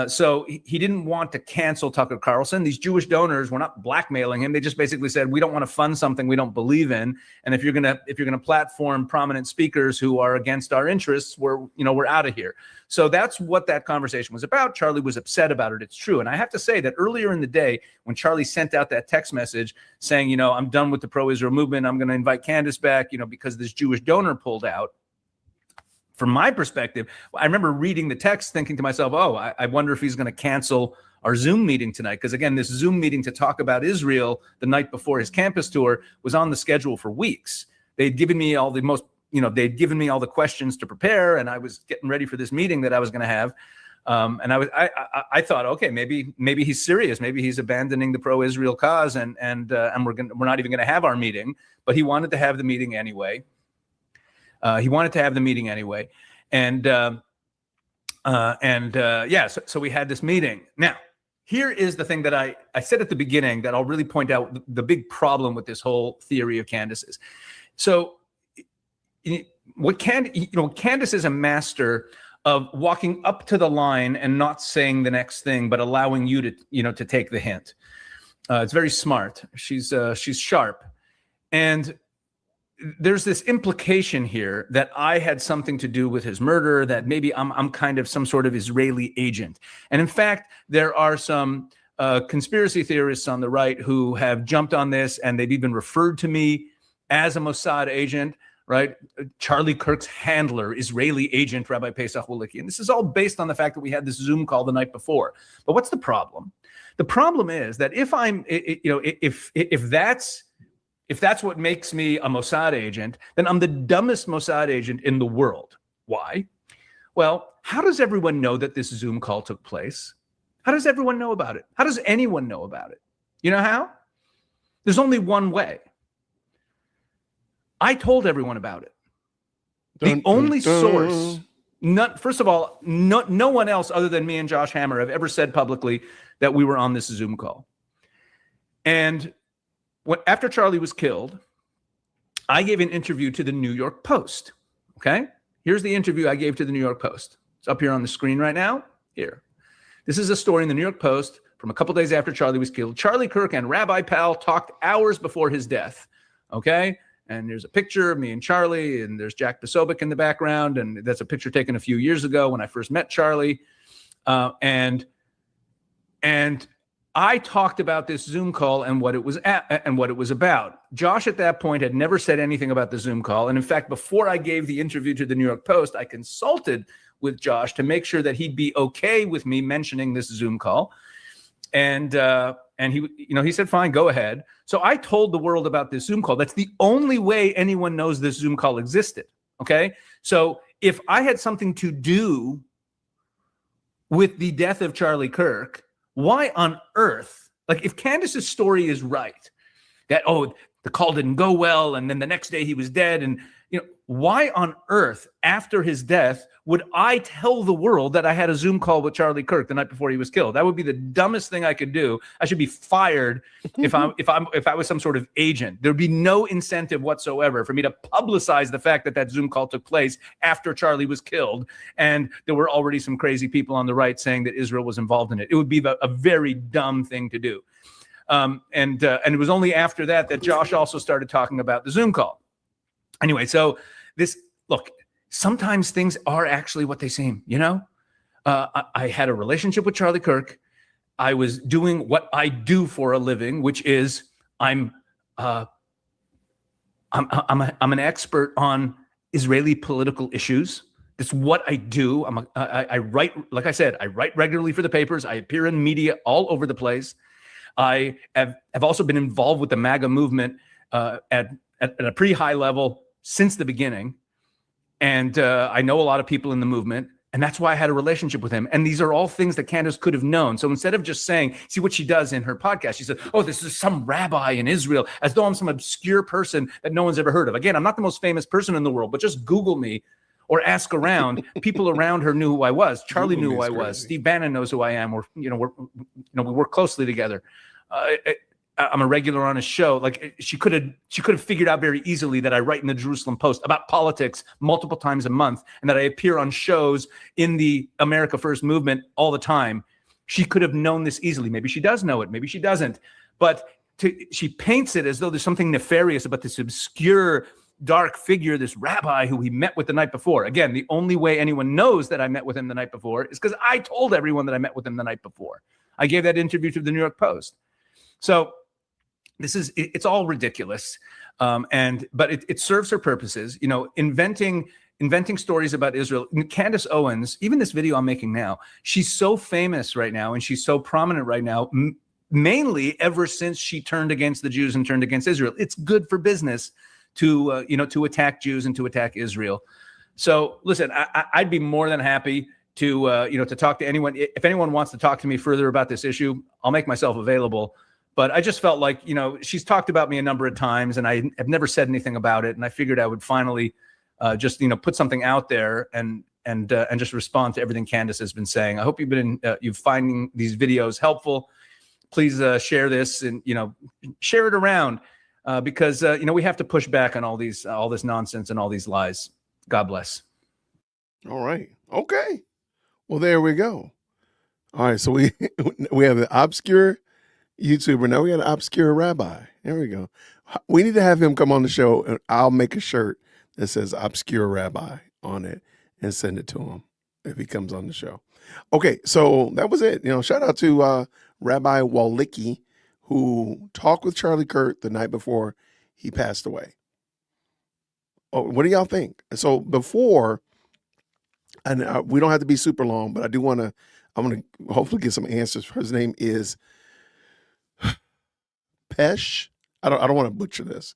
So he didn't want to cancel Tucker Carlson. These Jewish donors were not blackmailing him. They just basically said, we don't want to fund something we don't believe in. And if you're gonna platform prominent speakers who are against our interests, we're out of here. So that's what that conversation was about. Charlie was upset about it. It's true. And I have to say that earlier in the day, when Charlie sent out that text message saying, I'm done with the pro-Israel movement, I'm going to invite Candace back, because this Jewish donor pulled out. From my perspective, I remember reading the text thinking to myself, I wonder if he's going to cancel our Zoom meeting tonight. Because again, this Zoom meeting to talk about Israel the night before his campus tour was on the schedule for weeks. They'd given me all the questions to prepare, and I was getting ready for this meeting that I was going to have. And I thought, okay, maybe he's serious. Maybe he's abandoning the pro-Israel cause, and we're not even going to have our meeting. But he wanted to have the meeting anyway. So we had this meeting. Now, here is the thing that I said at the beginning that I'll really point out the big problem with this whole theory of Candace's. So, Candace is a master of walking up to the line and not saying the next thing, but allowing you to take the hint. It's very smart. She's sharp, and there's this implication here that I had something to do with his murder, that maybe I'm kind of some sort of Israeli agent. And in fact, there are some conspiracy theorists on the right who have jumped on this, and they've even referred to me as a Mossad agent, right? Charlie Kirk's handler, Israeli agent, Rabbi Pesach Wolicki. And this is all based on the fact that we had this Zoom call the night before. But what's the problem? The problem is that if that's what makes me a Mossad agent, then I'm the dumbest Mossad agent in the world. Why? Well, how does everyone know that this Zoom call took place? How does everyone know about it? How does anyone know about it? You know how? There's only one way. I told everyone about it. The only source, first of all, no one else other than me and Josh Hammer have ever said publicly that we were on this Zoom call. And after Charlie was killed, I gave an interview to the New York Post. Okay? Here's the interview I gave to the New York Post. It's up here on the screen right now. Here. This is a story in the New York Post from a couple days after Charlie was killed. Charlie Kirk and Rabbi Powell talked hours before his death. Okay? And there's a picture of me and Charlie, and there's Jack Posobiec in the background, and that's a picture taken a few years ago when I first met Charlie. And I talked about this Zoom call and what it was about. Josh at that point had never said anything about the Zoom call. And in fact, before I gave the interview to the New York Post, I consulted with Josh to make sure that he'd be okay with me mentioning this Zoom call. And he said, fine, go ahead. So I told the world about this Zoom call. That's the only way anyone knows this Zoom call existed. Okay. So if I had something to do with the death of Charlie Kirk, why on earth, like if Candace's story is right, that, the call didn't go well, and then the next day he was dead, and why on earth after his death would I tell the world that I had a Zoom call with Charlie Kirk the night before he was killed? That would be the dumbest thing I could do. I should be fired if I was some sort of agent. There'd be no incentive whatsoever for me to publicize the fact that Zoom call took place after Charlie was killed, and there were already some crazy people on the right saying that Israel was involved in it. It would be a very dumb thing to do. And it was only after that Josh also started talking about the Zoom call. Anyway, so sometimes things are actually what they seem, I had a relationship with Charlie Kirk. I was doing what I do for a living, which is I'm an expert on Israeli political issues. It's what I do. I write, like I said, I write regularly for the papers. I appear in media all over the place. I have also been involved with the MAGA movement at a pretty high level since the beginning. And I know a lot of people in the movement, and that's why I had a relationship with him. And these are all things that Candace could have known. So instead of just saying, see what she does in her podcast, she said, this is some rabbi in Israel, as though I'm some obscure person that no one's ever heard of. Again, I'm not the most famous person in the world, but just Google me or ask around. People around her knew who I was. Charlie knew who I was. Steve Bannon knows who I am. We work closely together. I'm a regular on his show. Like she could have figured out very easily that I write in the Jerusalem Post about politics multiple times a month, and that I appear on shows in the America First movement all the time. She could have known this easily. Maybe she does know it. Maybe she doesn't. But she paints it as though there's something nefarious about this obscure, dark figure, this rabbi who he met with the night before. Again, the only way anyone knows that I met with him the night before is because I told everyone that I met with him the night before. I gave that interview to the New York Post. So it's all ridiculous. But it serves her purposes, inventing stories about Israel. Candace Owens, even this video I'm making now, she's so famous right now and she's so prominent right now, mainly ever since she turned against the Jews and turned against Israel. It's good for business to attack Jews and to attack Israel. So listen, I'd be more than happy to talk to anyone. If anyone wants to talk to me further about this issue, I'll make myself available. But I just felt like, she's talked about me a number of times and I have never said anything about it. And I figured I would finally just put something out there and just respond to everything Candace has been saying. I hope you've finding these videos helpful. Please share this and share it around because we have to push back on all this nonsense and all these lies. God bless. All right. Okay. Well, there we go. All right. So we have the obscure YouTuber. Now we got an obscure rabbi. There we go. We need to have him come on the show and I'll make a shirt that says obscure rabbi on it and send it to him if he comes on the show. Okay. So that was it. Shout out to Rabbi Walicki, who talked with Charlie Kirk the night before he passed away. Oh, what do y'all think? So before, and we don't have to be super long, but I want to hopefully get some answers. His name is Pesh. I don't want to butcher this.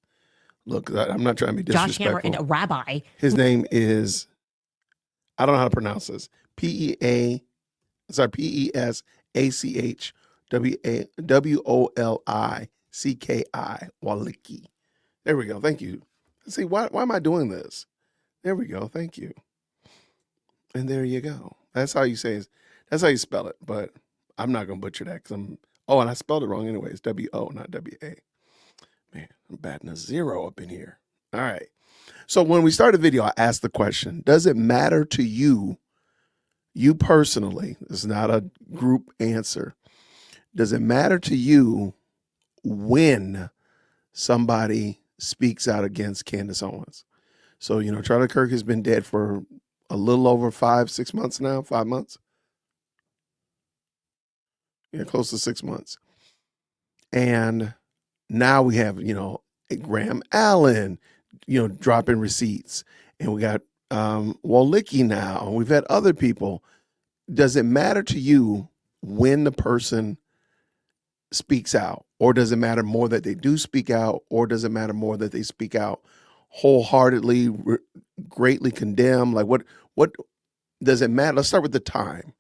Look, I'm not trying to be disrespectful. Josh Hammer and a rabbi. His name is, I don't know how to pronounce this. P-E-S-A-C-H W-O-L-I-C-K-I, Walicki. There we go. Thank you. See, why am I doing this? There we go. Thank you. And there you go. That's how you say it. That's how you spell it. But I'm not going to butcher that because and I spelled it wrong anyway. It's W-O, not W-A. Man, I'm batting a 0 up in here. All right. So when we started the video, I asked the question, does it matter to you personally? This is not a group answer. Does it matter to you when somebody speaks out against Candace Owens? So, Charlie Kirk has been dead for a little over 5-6 months now, 5 months. Yeah, close to 6 months. And now we have, Graham Allen, dropping receipts. And we got Walicki now. And we've had other people. Does it matter to you when the person speaks out? Or does it matter more that they do speak out? Or does it matter more that they speak out wholeheartedly, greatly condemn? Like what does it matter? Let's start with the time.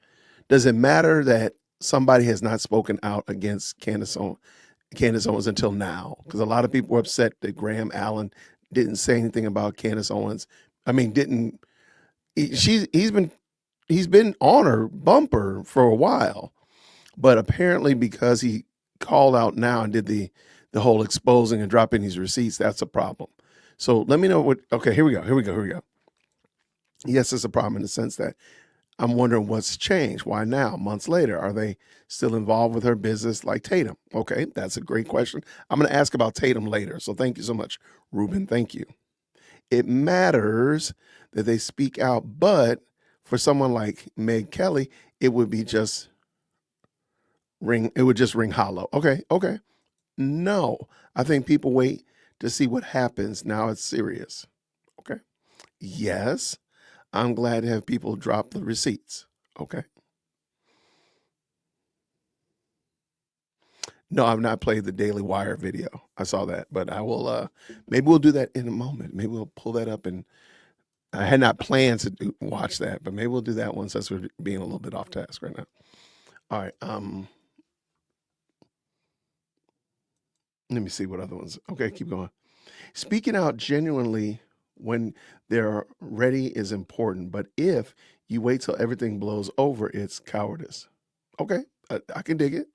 Does it matter that somebody has not spoken out against Candace Owens until now? Because a lot of people were upset that Graham Allen didn't say anything about Candace Owens. I mean, he's been on her bumper for a while, but apparently because he called out now and did the whole exposing and dropping these receipts, that's a problem. So let me know okay, here we go. Yes, it's a problem in the sense that I'm wondering what's changed. Why now? Months later, are they still involved with her business like Tatum? Okay, that's a great question. I'm going to ask about Tatum later. So thank you so much, Ruben. Thank you. It matters that they speak out, but for someone like Meg Kelly, it would just ring hollow. Okay. No, I think people wait to see what happens. Now it's serious. Okay. Yes. I'm glad to have people drop the receipts. Okay. No, I've not played the Daily Wire video. I saw that, but I will, maybe we'll do that in a moment. Maybe we'll pull that up, and I had not planned to watch that, but maybe we'll do that one since we're being a little bit off task right now. All right. Let me see what other ones. Okay. Keep going. Speaking out genuinely when they're ready is important, but if you wait till everything blows over, it's cowardice. Okay, I can dig it.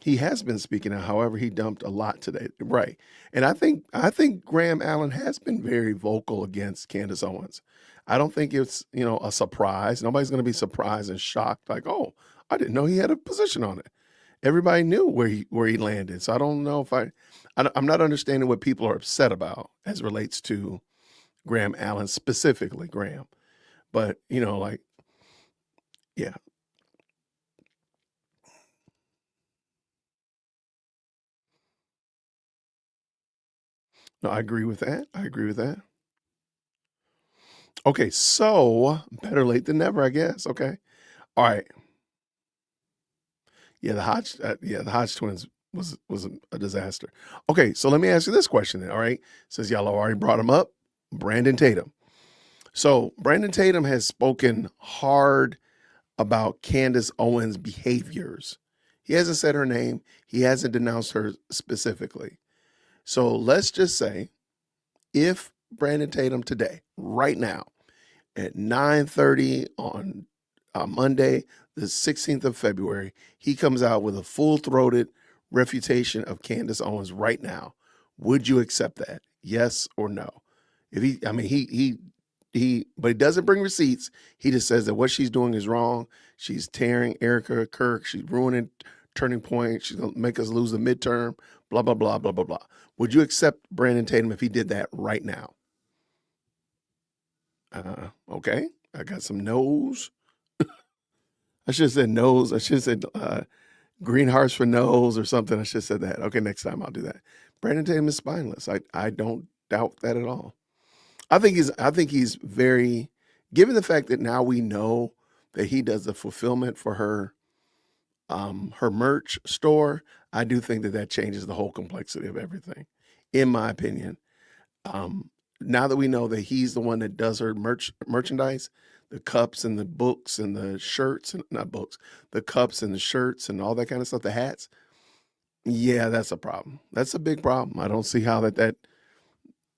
He has been speaking out. However, he dumped a lot today. Right. And I think Graham Allen has been very vocal against Candace Owens. I don't think it's, a surprise. Nobody's going to be surprised and shocked like, "Oh, I didn't know he had a position on it." Everybody knew where he landed. So I don't know if I'm not understanding what people are upset about as relates to Graham Allen, specifically Graham. But, like, yeah. No, I agree with that. I agree with that. Okay, so better late than never, I guess. Okay. All right. Yeah, the Hodge twins was a disaster. Okay, so let me ask you this question then. All right, since y'all already brought him up, Brandon Tatum. So Brandon Tatum has spoken hard about Candace Owens' behaviors. He hasn't said her name. He hasn't denounced her specifically. So let's just say if Brandon Tatum today, right now, at 9:30 on Monday, the 16th of February, he comes out with a full-throated refutation of Candace Owens right now. Would you accept that? Yes or no? If but he doesn't bring receipts. He just says that what she's doing is wrong. She's tearing Erica Kirk. She's ruining Turning Point. She's gonna make us lose the midterm. Blah blah blah blah blah blah. Would you accept Brandon Tatum if he did that right now? Okay, I got some no's. I should have said no's. I should have said green hearts for no's or something. I should have said that. Okay, next time I'll do that. Brandon Tatum is spineless. I don't doubt that at all. I think he's very, given the fact that now we know that he does the fulfillment for her merch store. I do think that changes the whole complexity of everything, in my opinion. Now that we know that he's the one that does her merchandise, the cups and the books and the shirts, and not books, the cups and the shirts and all that kind of stuff, the hats. Yeah, that's a problem. That's a big problem. I don't see how that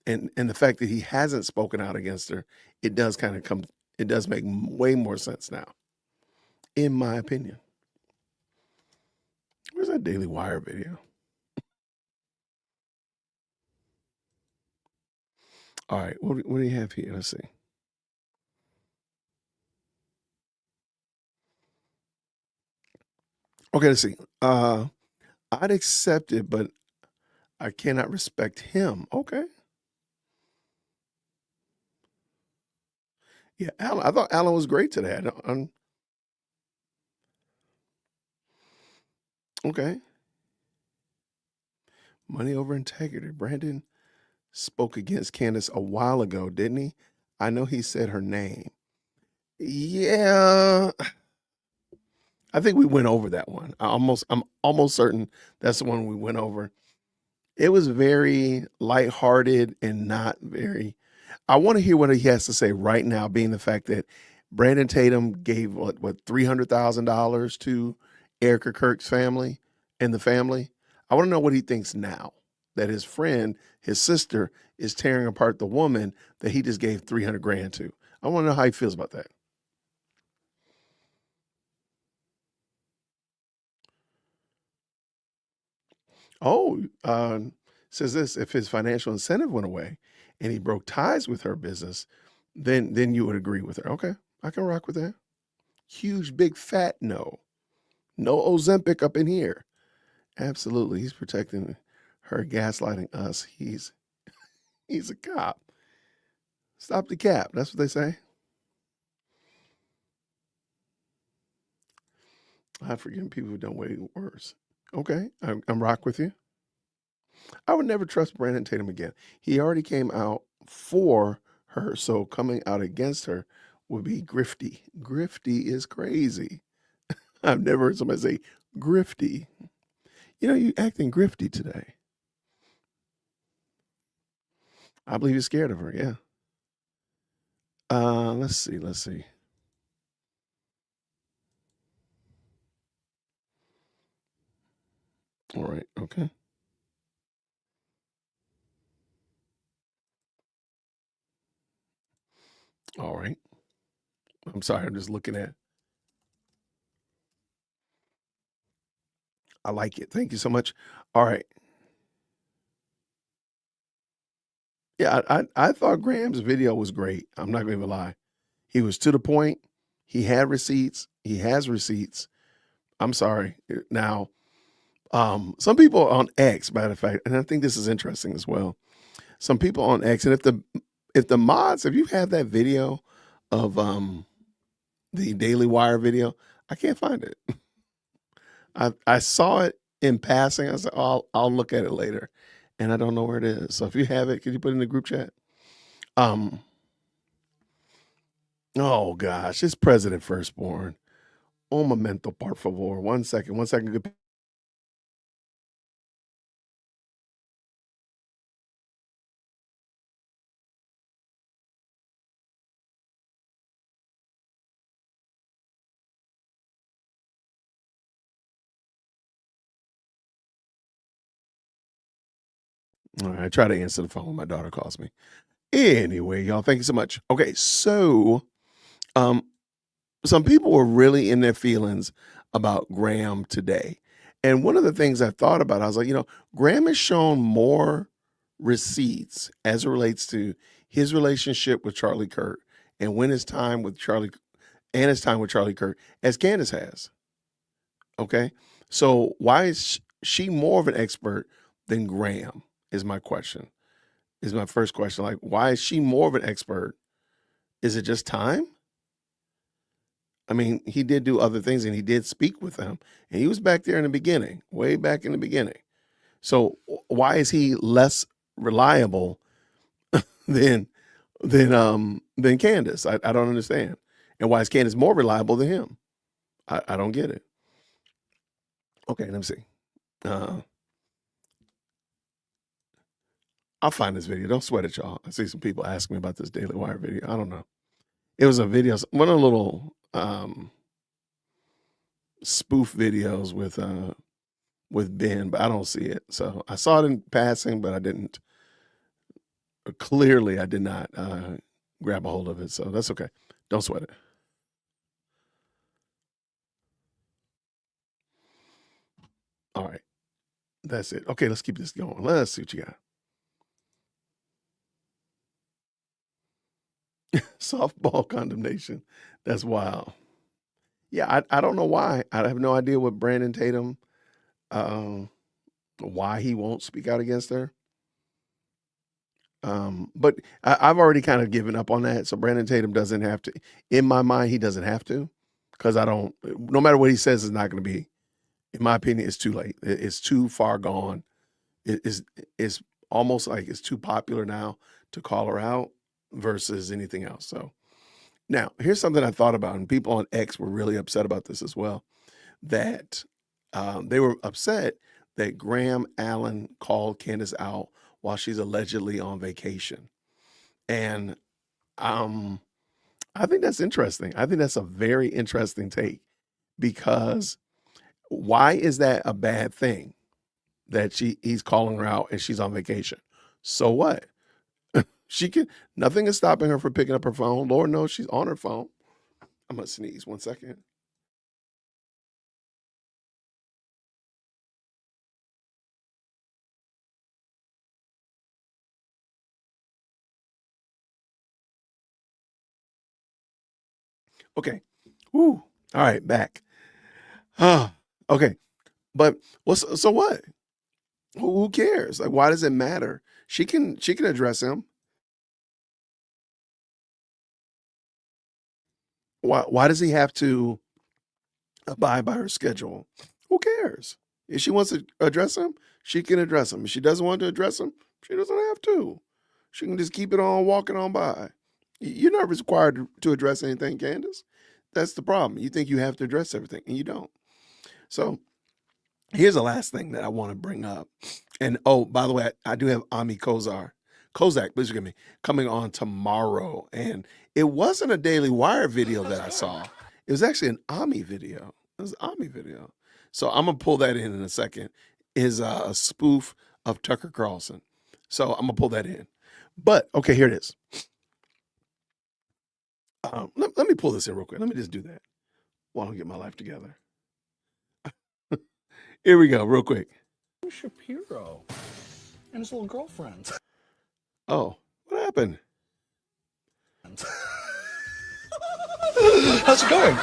and the fact that he hasn't spoken out against her, it does make way more sense now, in my opinion. Where's that Daily Wire video? All right, what do you have here? Let's see. Okay, let's see. I'd accept it, but I cannot respect him. Okay. Yeah, Alan. I thought Alan was great today. Okay. Money over integrity. Brandon spoke against Candace a while ago, didn't he? I know he said her name. Yeah, I think we went over that one. I'm almost certain that's the one we went over. It was very lighthearted and not very. I want to hear what he has to say right now, being the fact that Brandon Tatum gave what $300,000 to Erica Kirk's family and the family. I want to know what he thinks now that his friend, his sister, is tearing apart the woman that he just gave 300 grand to. I want to know how he feels about that. Oh, says this: if his financial incentive went away and he broke ties with her business, then you would agree with her. Okay, I can rock with that. Huge, big, fat no. No Ozempic up in here. Absolutely, he's protecting her, gaslighting us. He's a cop. Stop the cap. That's what they say. I've forgiven people who done way worse. Okay, I'm rock with you. I would never trust Brandon Tatum again. He already came out for her, so coming out against her would be grifty. Grifty is crazy. I've never heard somebody say grifty. You acting grifty today. I believe you're scared of her. Yeah. Let's see. Let's see. All right. Okay. All right. I'm sorry. I'm just looking at. I like it. Thank you so much. All right. Yeah, I thought Graham's video was great. I'm not gonna even lie. He was to the point. He had receipts. He has receipts. I'm sorry. Now, some people on X, matter of fact, and I think this is interesting as well. Some people on X, and if the mods, if you have that video of the Daily Wire video, I can't find it. I saw it in passing. I said, oh, I'll look at it later, and I don't know where it is. So if you have it, could you put it in the group chat? Oh gosh, it's President Firstborn. Un momento, por favor. 1 second. 1 second. Good. All right, I try to answer the phone when my daughter calls me. Anyway, y'all, thank you so much. Okay, so some people were really in their feelings about Graham today. And one of the things I thought about, I was like, Graham has shown more receipts as it relates to his relationship with Charlie Kirk and when his time with Charlie and his time with Charlie Kirk as Candace has. Okay. So why is she more of an expert than Graham is my question. Is my first question. Like, why is she more of an expert? Is it just time? I mean, he did do other things and he did speak with them. And he was back there in the beginning, way back in the beginning. So why is he less reliable than Candace? I don't understand. And why is Candace more reliable than him? I don't get it. Okay, let me see. I'll find this video. Don't sweat it, y'all. I see some people asking me about this Daily Wire video. I don't know. It was a video, one of the little spoof videos with Ben, but I don't see it. So I saw it in passing, but I didn't. Clearly, I did not grab a hold of it. So that's okay. Don't sweat it. All right. That's it. Okay, let's keep this going. Let's see what you got. Softball condemnation. That's wild. Yeah, I don't know why. I have no idea what Brandon Tatum, why he won't speak out against her. But I've already kind of given up on that. So Brandon Tatum doesn't have to. In my mind, he doesn't have to, because no matter what he says, it's not going to be. In my opinion, it's too late. It's too far gone. It's almost like it's too popular now to call her out versus anything else. So now here's something I thought about, and people on X were really upset about this as well, that they were upset that Graham Allen called Candace out while she's allegedly on vacation. And I think that's interesting. I think that's a very interesting take, because why is that a bad thing that he's calling her out and she's on vacation? So what? Nothing is stopping her from picking up her phone. Lord knows she's on her phone. I'm gonna sneeze 1 second. Okay. Woo. All right, back. Okay. But so what? Who cares? Like, why does it matter? She can address him. Why does he have to abide by her schedule? Who cares? If she wants to address him, she can address him. If she doesn't want to address him, she doesn't have to. She can just keep it on walking on by. You're not required to address anything, Candace. That's the problem. You think you have to address everything, and you don't. So here's the last thing that I want to bring up. And oh, by the way, I do have Ami Kozak, please forgive me, coming on tomorrow. And it wasn't a Daily Wire video that I saw. It was actually an Ami video. It was an Ami video. So I'm gonna pull that in a second. Is a spoof of Tucker Carlson. So I'm gonna pull that in. But okay, here it is. Let me pull this in real quick. Let me just do that while I get my life together. Here we go, real quick. Shapiro and his little girlfriend. Oh, what happened? How's it going?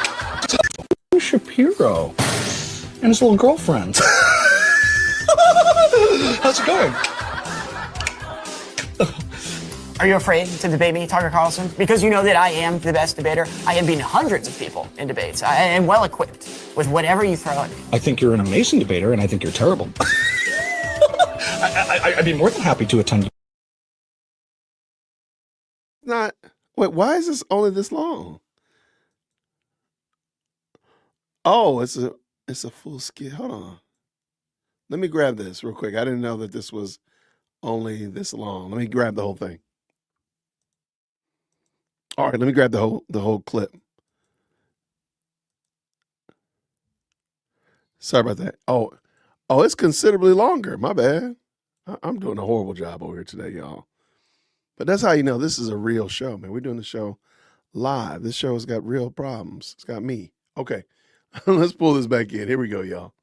Shapiro and his little girlfriend. How's it going? Are you afraid to debate me, Tucker Carlson? Because you know that I am the best debater. I have beaten hundreds of people in debates. I am well equipped with whatever you throw at me. I think you're an amazing debater, and I think you're terrible. I'd be more than happy to attend. Not. Wait, why is this only this long? Oh, it's a full skit. Hold on. Let me grab this real quick. I didn't know that this was only this long. Let me grab the whole thing. All right, let me grab the whole clip. Sorry about that. Oh, it's considerably longer. My bad. I'm doing a horrible job over here today, y'all. But that's how you know this is a real show, man. We're doing the show live. This show has got real problems. It's got me. Okay, let's pull this back in. Here we go, y'all.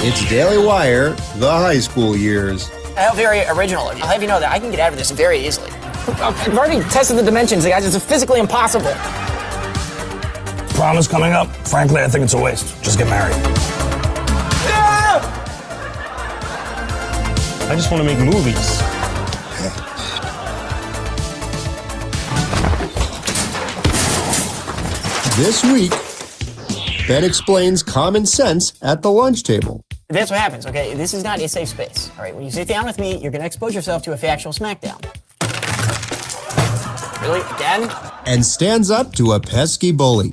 It's Daily Wire, the high school years. How very original. I'll have you know that I can get out of this very easily. I've already tested the dimensions, guys. It's physically impossible. Prom is coming up. Frankly, I think it's a waste. Just get married. I just want to make movies. This week, Ben explains common sense at the lunch table. That's what happens, okay? This is not a safe space, all right? When you sit down with me, you're going to expose yourself to a factual smackdown. Really? Again? And stands up to a pesky bully.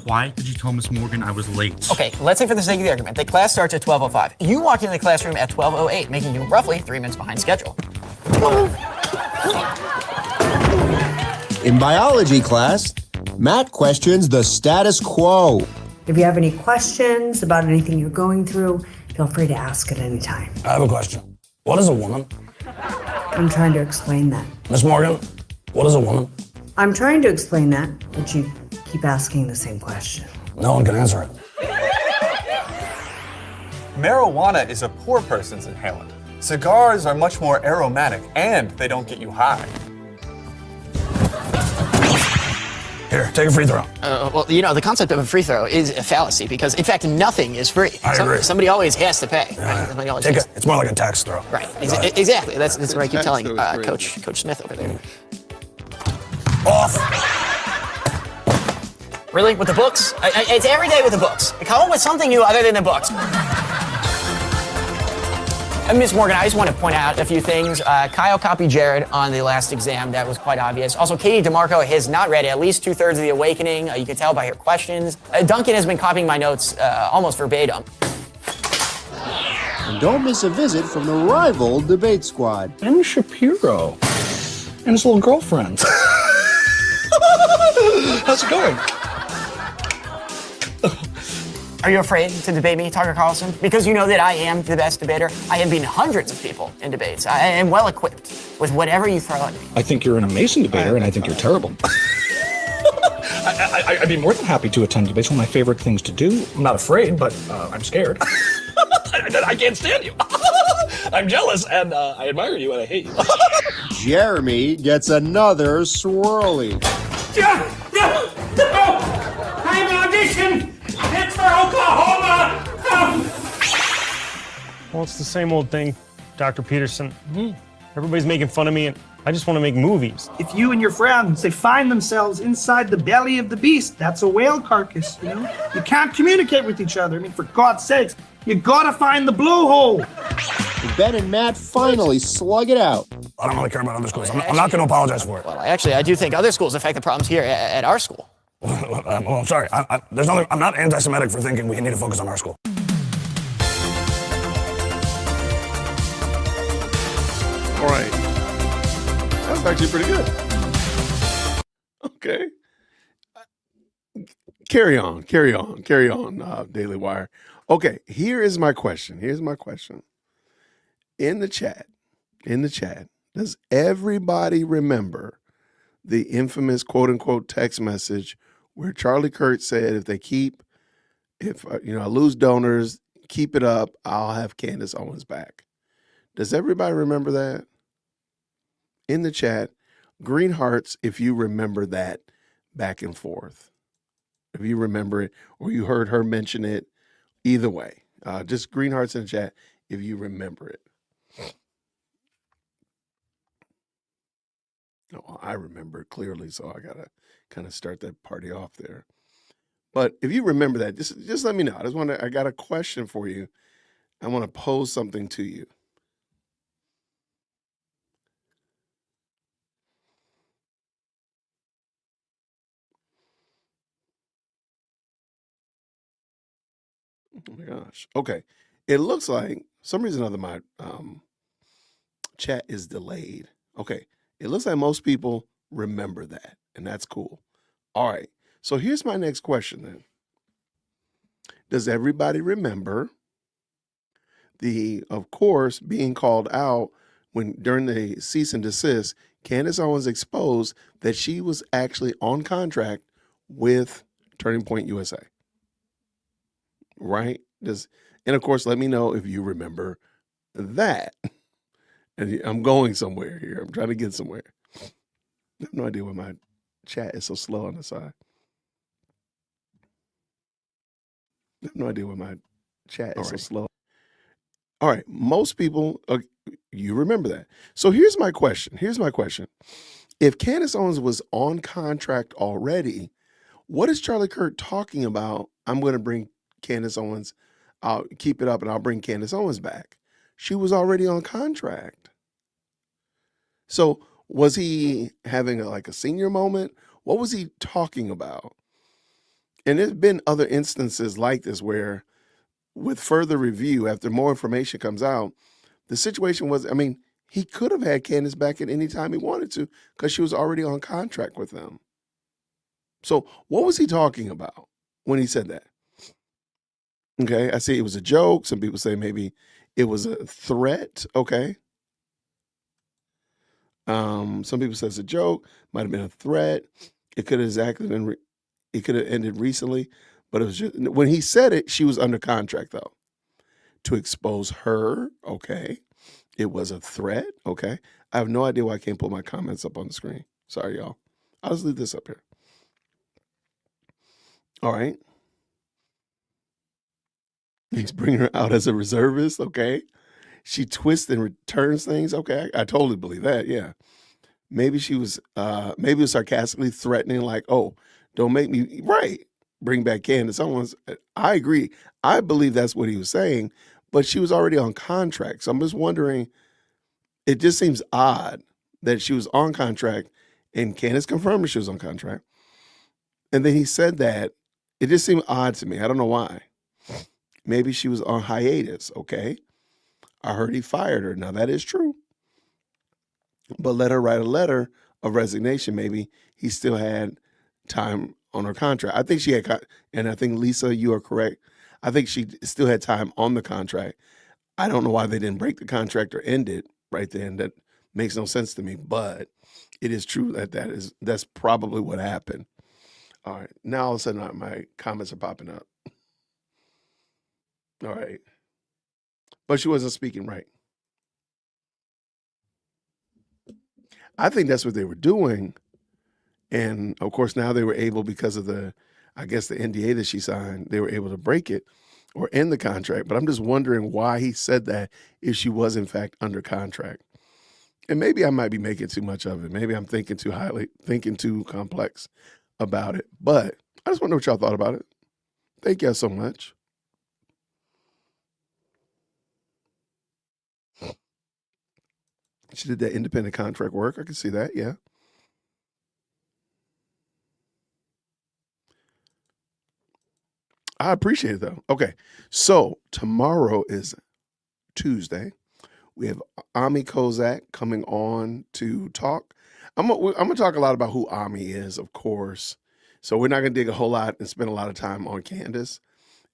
Why did you tell Miss Morgan I was late? Okay, let's say for the sake of the argument, the class starts at 12:05. You walk into the classroom at 12:08, making you roughly 3 minutes behind schedule. In biology class, Matt questions the status quo. If you have any questions about anything you're going through, feel free to ask at any time. I have a question. What is a woman? I'm trying to explain that. Miss Morgan, what is a woman? I'm trying to explain that, but you keep asking the same question. No one can answer it. Marijuana is a poor person's inhalant. Cigars are much more aromatic, and they don't get you high. Here, take a free throw. Well, you know, the concept of a free throw is a fallacy because, in fact, nothing is free. I agree. Somebody always has to pay. Yeah. Right? Somebody always Take has it. It's more like a tax throw. Right. Exactly. That's what I keep telling Coach Smith over there. Off. Really? With the books? It's every day with the books. Come up with something new other than the books. Ms. Morgan, I just want to point out a few things. Kyle copied Jared on the last exam. That was quite obvious. Also, Katie DeMarco has not read at least 2/3 of The Awakening. You can tell by her questions. Duncan has been copying my notes almost verbatim. And don't miss a visit from the rival debate squad. Ben Shapiro and his little girlfriend. How's it going? Are you afraid to debate me, Tucker Carlson? Because you know that I am the best debater. I have beaten hundreds of people in debates. I am well equipped with whatever you throw at me. I think you're an amazing debater, and I think you're terrible. I'd be more than happy to attend debates. One of my favorite things to do. I'm not afraid, but I'm scared. I can't stand you. I'm jealous, and I admire you, and I hate you. Jeremy gets another swirly. I have an audition! It's for Oklahoma! Well, it's the same old thing, Dr. Peterson. Everybody's making fun of me, and I just want to make movies. If you and your friends, they find themselves inside the belly of the beast, that's a whale carcass, you know? You can't communicate with each other. I mean, for God's sakes, you gotta find the blowhole. Ben and Matt finally slug it out. I don't really care about other schools. I'm not going to apologize for it. Well, actually, I do think other schools affect the problems here at our school. Well, I'm sorry. I'm not anti-Semitic for thinking we need to focus on our school. All right. That's actually pretty good. Okay. Carry on, Daily Wire. Okay, here is my question. In the chat, does everybody remember the infamous quote-unquote text message where Charlie Kirk said if I lose donors, keep it up, I'll have Candace Owens back. Does everybody remember that? In the chat, green hearts if you remember that back and forth. If you remember it or you heard her mention it, either way, just green hearts in the chat if you remember it. Oh, I remember it clearly, so I gotta kind of start that party off there. But if you remember that, just let me know. I got a question for you. I want to pose something to you. Oh my gosh. Okay. It looks like for some reason or other my chat is delayed. Okay. It looks like most people remember that, and that's cool. All right. So here's my next question then. Does everybody remember of course, being called out during the cease and desist, Candace Owens exposed that she was actually on contract with Turning Point USA. Right? And of course, let me know if you remember that. And I'm going somewhere here. I'm trying to get somewhere. I have no idea why my chat is so slow on the side. I have no idea why my chat is so slow. All right. Most people, you remember that. So here's my question. If Candace Owens was on contract already, what is Charlie Kirk talking about? I'm going to bring Candace Owens. I'll keep it up and I'll bring Candace Owens back. She was already on contract. So was he having a senior moment? What was he talking about? And there's been other instances like this where with further review, after more information comes out, the situation was, he could have had Candace back at any time he wanted to because she was already on contract with them. So what was he talking about when he said that? Okay, I see it was a joke. Some people say maybe it was a threat. Okay. Some people say it's a joke, might have been a threat. It could have it could have ended recently, but it was just, when he said it, she was under contract though. To expose her, okay. It was a threat, okay. I have no idea why I can't pull my comments up on the screen. Sorry, y'all. I'll just leave this up here. All right. He's bringing her out as a reservist, okay. She twists and returns things, okay. I totally believe that, yeah. Maybe she was, maybe it was sarcastically threatening, like, oh, don't make me, right, bring back Candace Owens. I agree. I believe that's what he was saying, but she was already on contract. So I'm just wondering, it just seems odd that she was on contract and Candace confirmed she was on contract. And then he said that. It just seemed odd to me. I don't know why. Maybe she was on hiatus, okay? I heard he fired her. Now, that is true. But let her write a letter of resignation. Maybe he still had time on her contract. I think she had, and I think, Lisa, you are correct. I think she still had time on the contract. I don't know why they didn't break the contract or end it right then. That makes no sense to me. But it is true that's probably what happened. All right. Now all of a sudden my comments are popping up. All right. But she wasn't speaking right. I think that's what they were doing. And of course, now they were able, because of the NDA that she signed, they were able to break it or end the contract. But I'm just wondering why he said that if she was in fact under contract. And maybe I might be making too much of it. Maybe I'm thinking too complex about it. But I just want to know what y'all thought about it. Thank y'all so much. She did that independent contract work. I can see that, yeah. I appreciate it though. Okay, so tomorrow is Tuesday. We have Ami Kozak coming on to talk. I'm gonna talk a lot about who Ami is, of course. So we're not gonna dig a whole lot and spend a lot of time on Candace,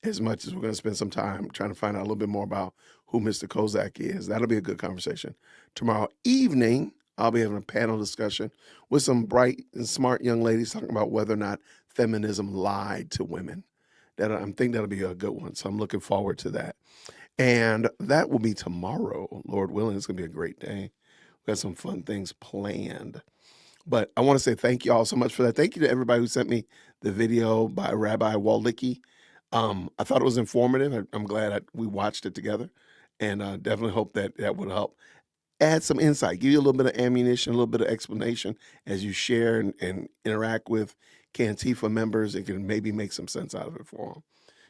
as much as we're gonna spend some time trying to find out a little bit more about who Mr. Kozak is. That'll be a good conversation. Tomorrow evening, I'll be having a panel discussion with some bright and smart young ladies talking about whether or not feminism lied to women. I think that'll be a good one. So I'm looking forward to that. And that will be tomorrow, Lord willing. It's going to be a great day. We got some fun things planned. But I want to say thank you all so much for that. Thank you to everybody who sent me the video by Rabbi Waldicki. I thought it was informative. I'm glad we watched it together, and I definitely hope that would help add some insight, give you a little bit of ammunition, a little bit of explanation as you share and interact with Cantifa members. It can maybe make some sense out of it for them.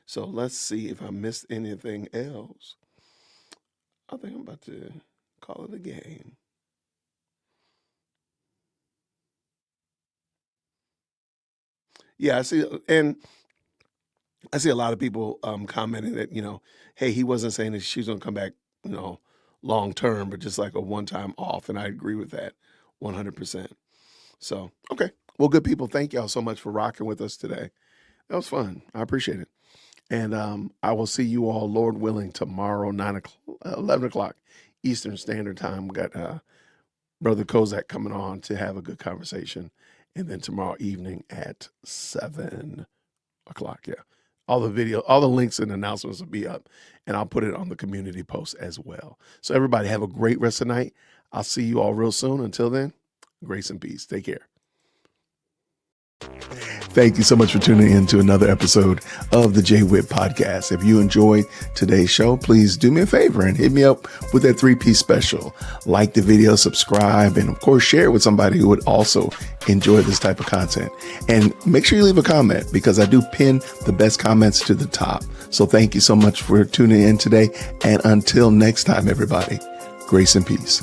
So let's see if I missed anything else. I think I'm about to call it a game. Yeah, I see a lot of people commenting that, hey, he wasn't saying that she's going to come back, long term, but just like a one-time off. And I agree with that 100%. So, okay. Well, good people, thank y'all so much for rocking with us today. That was fun. I appreciate it. And I will see you all, Lord willing, tomorrow, 11 o'clock Eastern Standard Time. We got Brother Kozak coming on to have a good conversation. And then tomorrow evening at 7 o'clock. Yeah. All the links and announcements will be up, and I'll put it on the community post as well. So everybody have a great rest of the night. I'll see you all real soon. Until then, grace and peace. Take care. Thank you so much for tuning in to another episode of the Jay Whitt Podcast. If you enjoyed today's show, please do me a favor and hit me up with that 3-piece special. Like the video, subscribe, and of course, share it with somebody who would also enjoy this type of content. And make sure you leave a comment, because I do pin the best comments to the top. So thank you so much for tuning in today. And until next time, everybody, grace and peace.